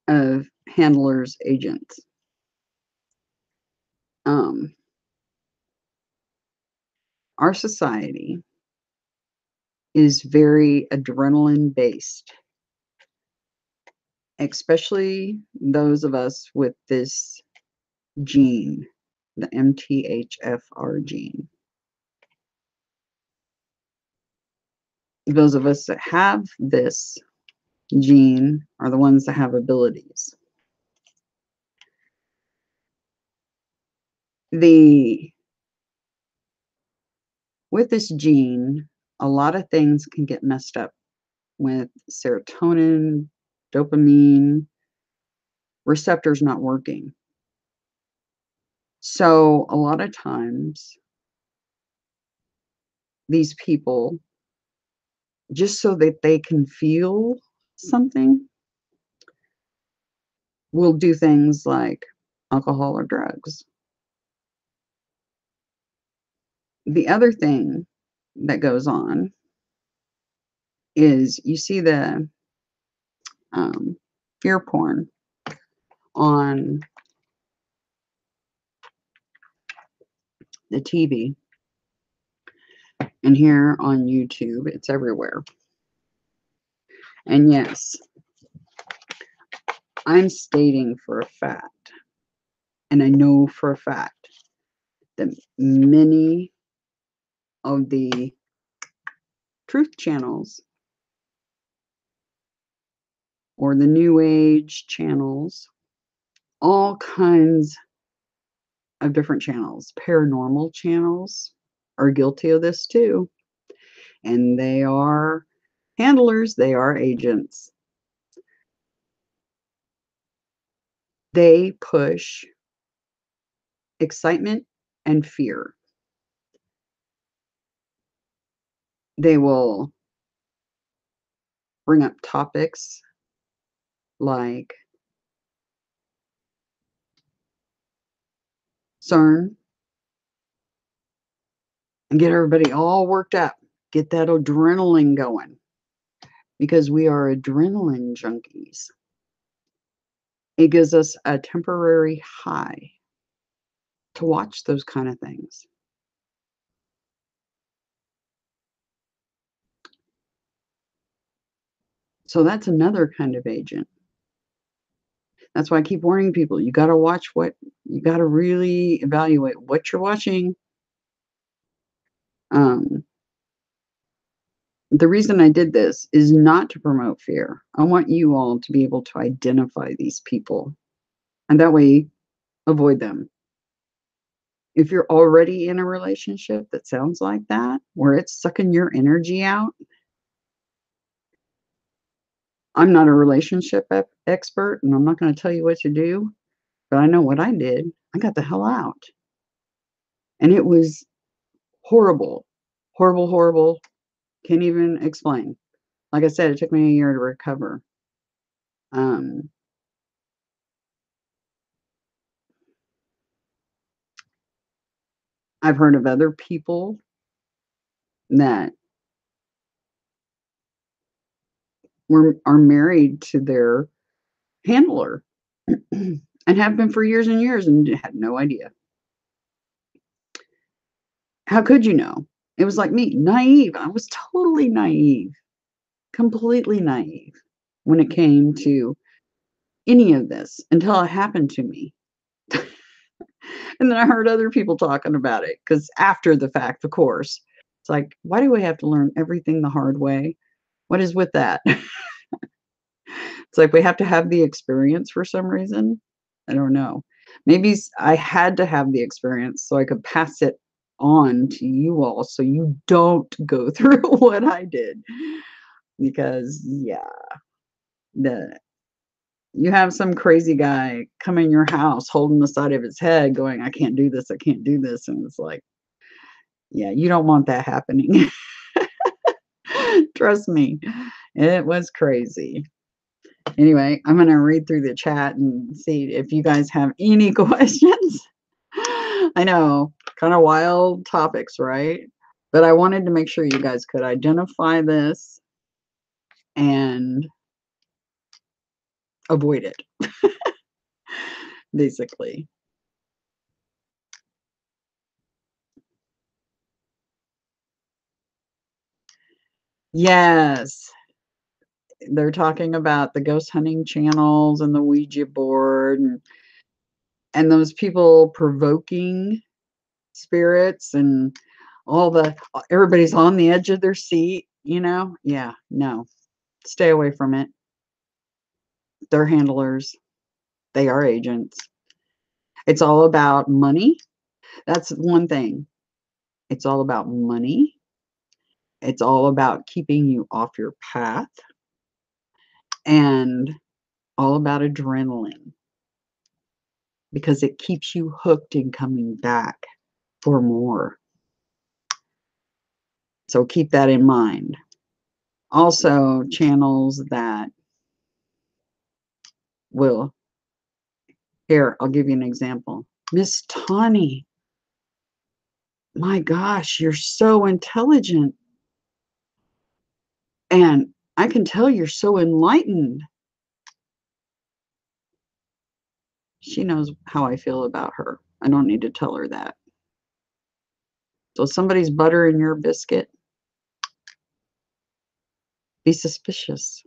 of handlers, agents. Our society is very adrenaline based, especially those of us with this gene, the MTHFR gene. Those of us that have this gene are the ones that have abilities. With this gene, a lot of things can get messed up with serotonin, dopamine, receptors not working. So a lot of times, these people, just so that they can feel something, will do things like alcohol or drugs. The other thing that goes on is you see the fear porn on the TV and here on YouTube. It's everywhere. And yes, I'm stating for a fact, and I know for a fact, that many of the truth channels or the new age channels, all kinds of different channels, paranormal channels, are guilty of this too. And they are handlers, they are agents. They push excitement and fear. They will bring up topics like CERN, and get everybody all worked up. Get that adrenaline going, because we are adrenaline junkies. It gives us a temporary high to watch those kind of things. So that's another kind of agent. That's why I keep warning people. You got to watch you got to really evaluate what you're watching. The reason I did this is not to promote fear. I want you all to be able to identify these people, and that way avoid them. If you're already in a relationship that sounds like that, where it's sucking your energy out, I'm not a relationship expert, and I'm not going to tell you what to do, but I know what I did. I got the hell out. And it was horrible, horrible, horrible. Can't even explain. Like I said, it took me a year to recover. I've heard of other people that are married to their handler and have been for years and years and had no idea. How could you know? It was like me, naive. I was totally naive, completely naive when it came to any of this until it happened to me. And then I heard other people talking about it, because after the fact, of course, it's like, why do we have to learn everything the hard way? What is with that? It's like we have to have the experience for some reason. I don't know. Maybe I had to have the experience so I could pass it on to you all, so you don't go through what I did. Because, yeah, you have some crazy guy come in your house holding the side of his head going, I can't do this, I can't do this. And it's like, yeah, you don't want that happening. Trust me, it was crazy. Anyway, I'm going to read through the chat and see if you guys have any questions. I know, kind of wild topics, right? But I wanted to make sure you guys could identify this and avoid it, basically. Yes. They're talking about the ghost hunting channels and the Ouija board, and those people provoking spirits, and everybody's on the edge of their seat, Yeah, no. Stay away from it. They're handlers. They are agents. It's all about money. That's one thing. It's all about money. It's all about keeping you off your path, and all about adrenaline, because it keeps you hooked and coming back for more. So keep that in mind. Also, channels that will, here, I'll give you an example. Miss Tawny, my gosh, you're so intelligent. And I can tell you're so enlightened. She knows how I feel about her. I don't need to tell her that. So somebody's buttering your biscuit, be suspicious.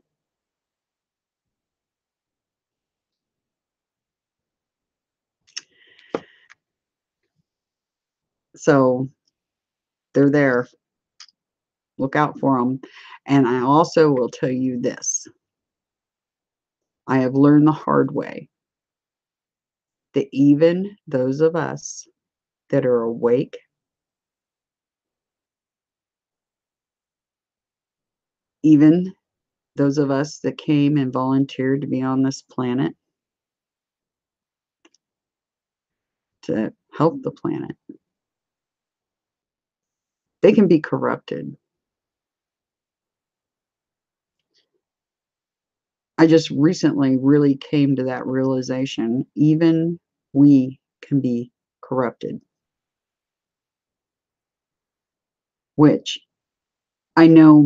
So they're there. Look out for them. And I also will tell you this. I have learned the hard way that even those of us that are awake, even those of us that came and volunteered to be on this planet to help the planet, they can be corrupted. I just recently really came to that realization. Even we can be corrupted. Which I know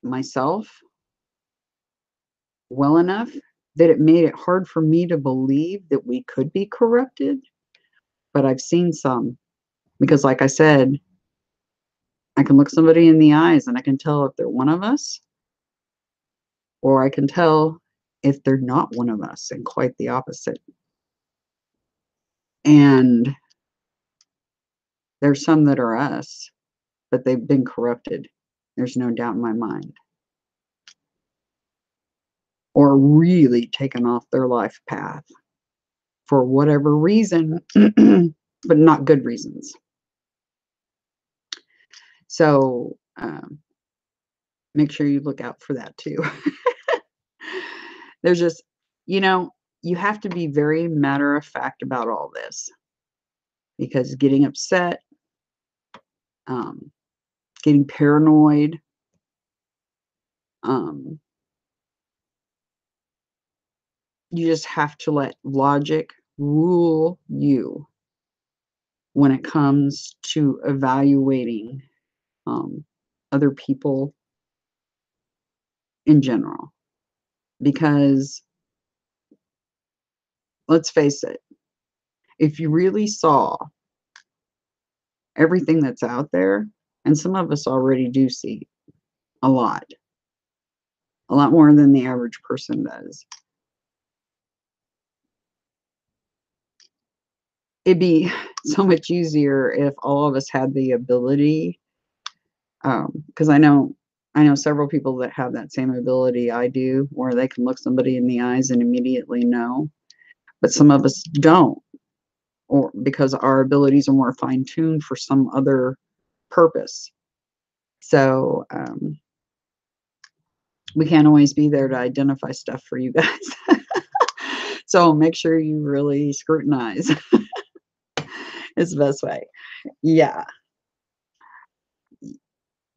myself, well enough that it made it hard for me to believe that we could be corrupted. But I've seen some. Because like I said, I can look somebody in the eyes and I can tell if they're one of us, or I can tell if they're not one of us, and quite the opposite. And there's some that are us, but they've been corrupted. There's no doubt in my mind. Or really taken off their life path for whatever reason, but not good reasons. So make sure you look out for that too. There's just, you know, you have to be very matter of fact about all this, because getting upset, getting paranoid, you just have to let logic rule you when it comes to evaluating other people in general. Because let's face it, if you really saw everything that's out there, and some of us already do see a lot more than the average person does, it'd be so much easier if all of us had the ability, because I know several people that have that same ability I do, where they can look somebody in the eyes and immediately know, but some of us don't, or because our abilities are more fine-tuned for some other purpose. So we can't always be there to identify stuff for you guys. So make sure you really scrutinize. It's the best way. Yeah.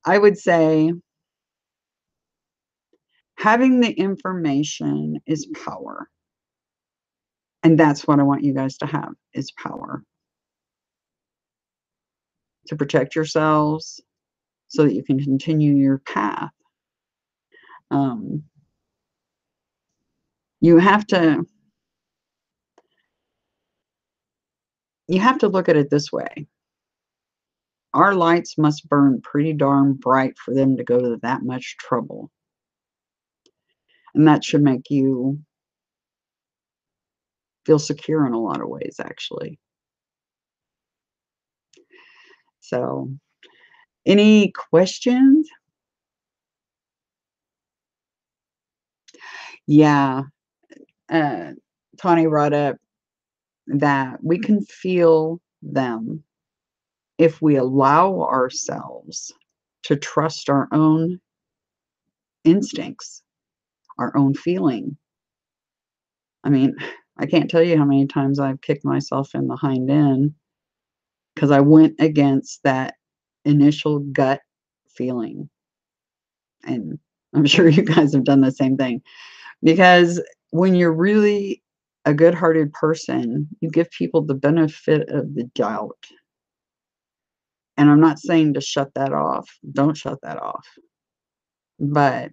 I would say having the information is power. And that's what I want you guys to have, is power. To protect yourselves so that you can continue your path. You have to look at it this way. Our lights must burn pretty darn bright for them to go to that much trouble. And that should make you feel secure in a lot of ways, actually. So, any questions? Yeah. Tawny brought up that we can feel them if we allow ourselves to trust our own instincts, our own feeling. I mean, I can't tell you how many times I've kicked myself in the hind end because I went against that initial gut feeling. And I'm sure you guys have done the same thing, because when you're really a good-hearted person, you give people the benefit of the doubt. And I'm not saying to shut that off. Don't shut that off. But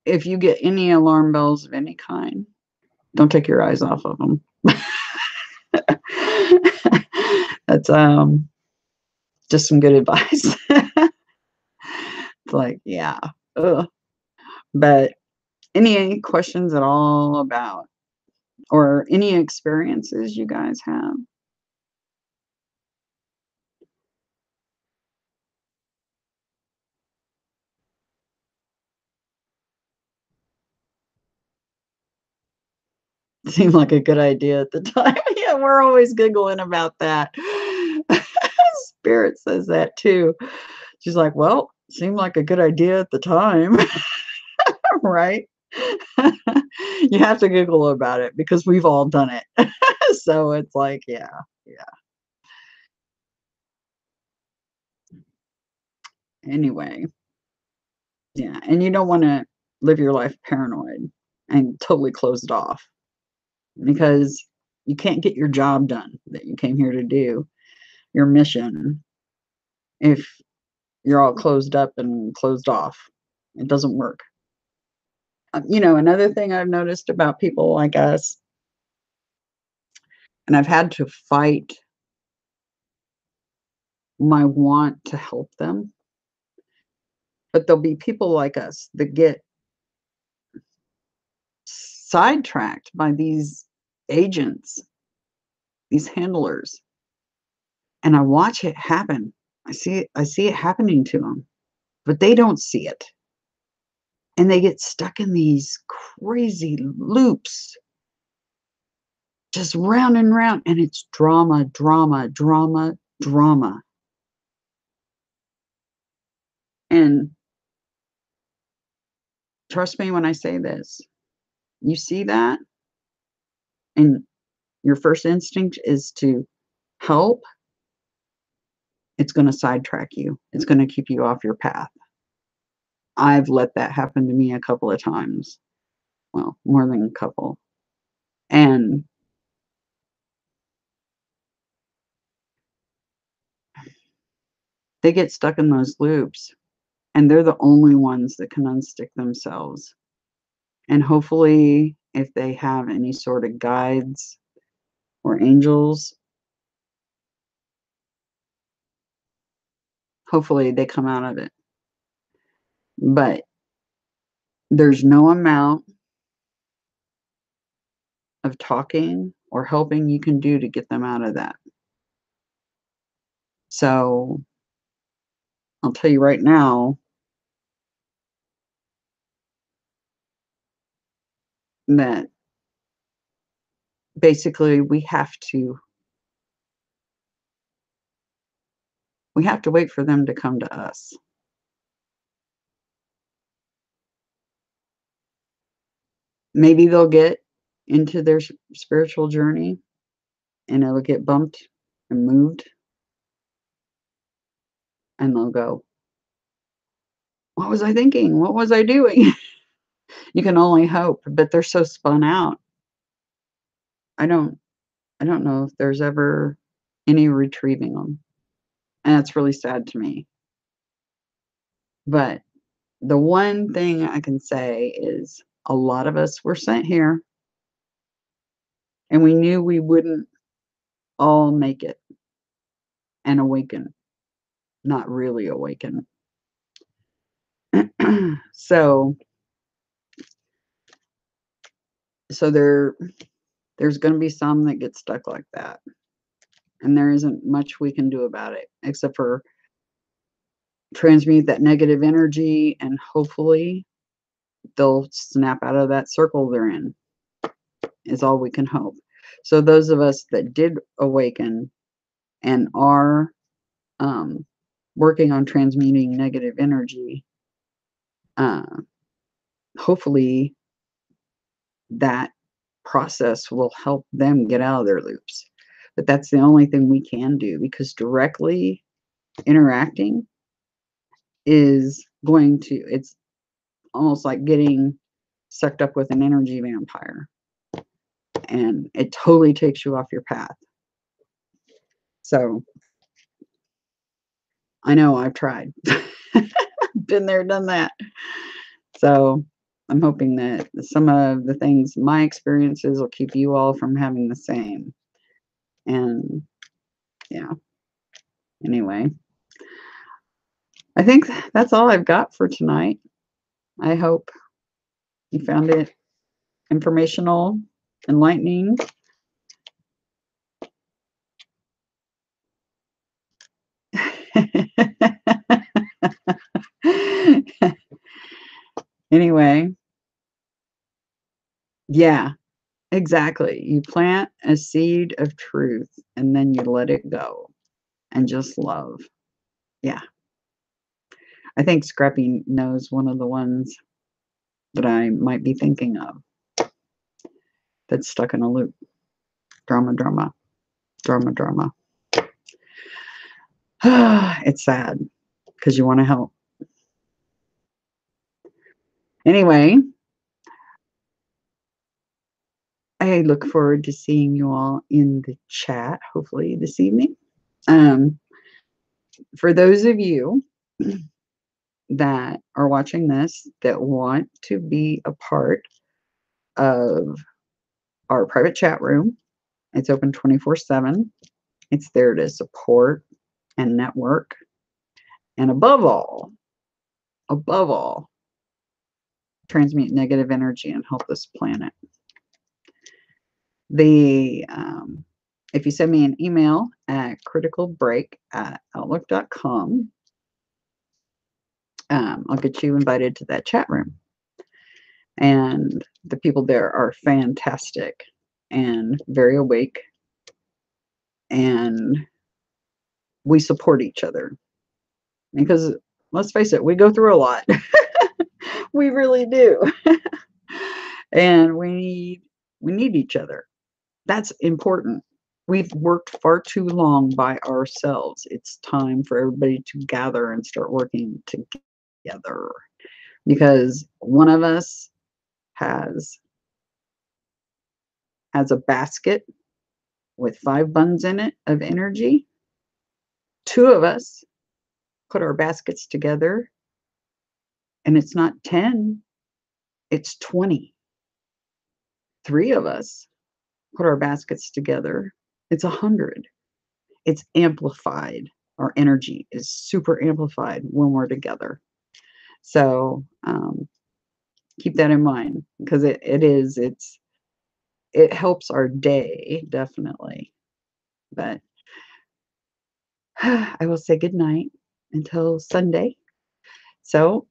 if you get any alarm bells of any kind, don't take your eyes off of them. That's just some good advice. It's like, yeah. Ugh. But any questions at all about, or any experiences you guys have? Seemed like a good idea at the time. Yeah, we're always giggling about that. Spirit says that too. She's like, well, seemed like a good idea at the time. Right? You have to giggle about it because we've all done it. So it's like, yeah. Anyway, yeah. And you don't want to live your life paranoid. and totally closed off, because you can't get your job done that you came here to do, your mission, if you're all closed up and closed off. It doesn't work. You know, another thing I've noticed about people like us, and I've had to fight my want to help them, but there'll be people like us that get sidetracked by these agents, these handlers, and I watch it happen. I see it happening to them, but they don't see it. And they get stuck in these crazy loops, just round and round, and it's drama, drama, drama, drama. And trust me when I say this, you see that, and your first instinct is to help, it's going to sidetrack you. It's going to keep you off your path. I've let that happen to me a couple of times. Well, more than a couple. And they get stuck in those loops, and they're the only ones that can unstick themselves. And hopefully, if they have any sort of guides or angels, hopefully they come out of it. But there's no amount of talking or helping you can do to get them out of that. So I'll tell you right now that basically we have to wait for them to come to us. Maybe they'll get into their spiritual journey and it'll get bumped and moved, and they'll go, what was I thinking? What was I doing? You can only hope, but they're so spun out. I don't know if there's ever any retrieving them. And that's really sad to me. But the one thing I can say is a lot of us were sent here, and we knew we wouldn't all make it and awaken. Not really awaken. So there's going to be some that get stuck like that. And there isn't much we can do about it except for transmute that negative energy, and hopefully they'll snap out of that circle they're in, is all we can hope. So those of us that did awaken and are working on transmuting negative energy, hopefully that process will help them get out of their loops. But that's the only thing we can do, because directly interacting is going to, it's almost like getting sucked up with an energy vampire, and it totally takes you off your path. So I know I've tried. Been there, done that. So I'm hoping that some of the things, my experiences, will keep you all from having the same. And yeah, anyway, I think that's all I've got for tonight. I hope you found it informational, enlightening. Anyway, yeah, exactly. You plant a seed of truth and then you let it go and just love. Yeah. I think Scrappy knows one of the ones that I might be thinking of that's stuck in a loop. Drama, drama, drama, drama. It's sad because you want to help. Anyway, I look forward to seeing you all in the chat, hopefully this evening. For those of you that are watching this that want to be a part of our private chat room, it's open 24/7. It's there to support and network. And above all, transmute negative energy and help this planet. If you send me an email at criticalbreak@outlook.com, I'll get you invited to that chat room. And the people there are fantastic and very awake. And we support each other. Because let's face it, we go through a lot. We really do. And we need each other. That's important. We've worked far too long by ourselves. It's time for everybody to gather and start working together. Because one of us has a basket with 5 buns in it of energy. 2 of us put our baskets together, and it's not 10, it's 20. 3 of us put our baskets together, it's 100. It's amplified. Our energy is super amplified when we're together. So keep that in mind, because it helps our day, definitely. But I will say good night until Sunday. So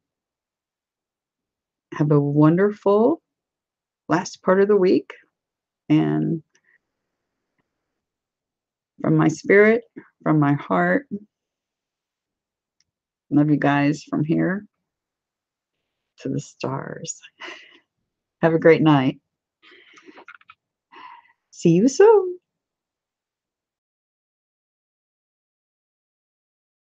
have a wonderful last part of the week. And from my spirit, from my heart, love you guys from here to the stars. Have a great night. See you soon.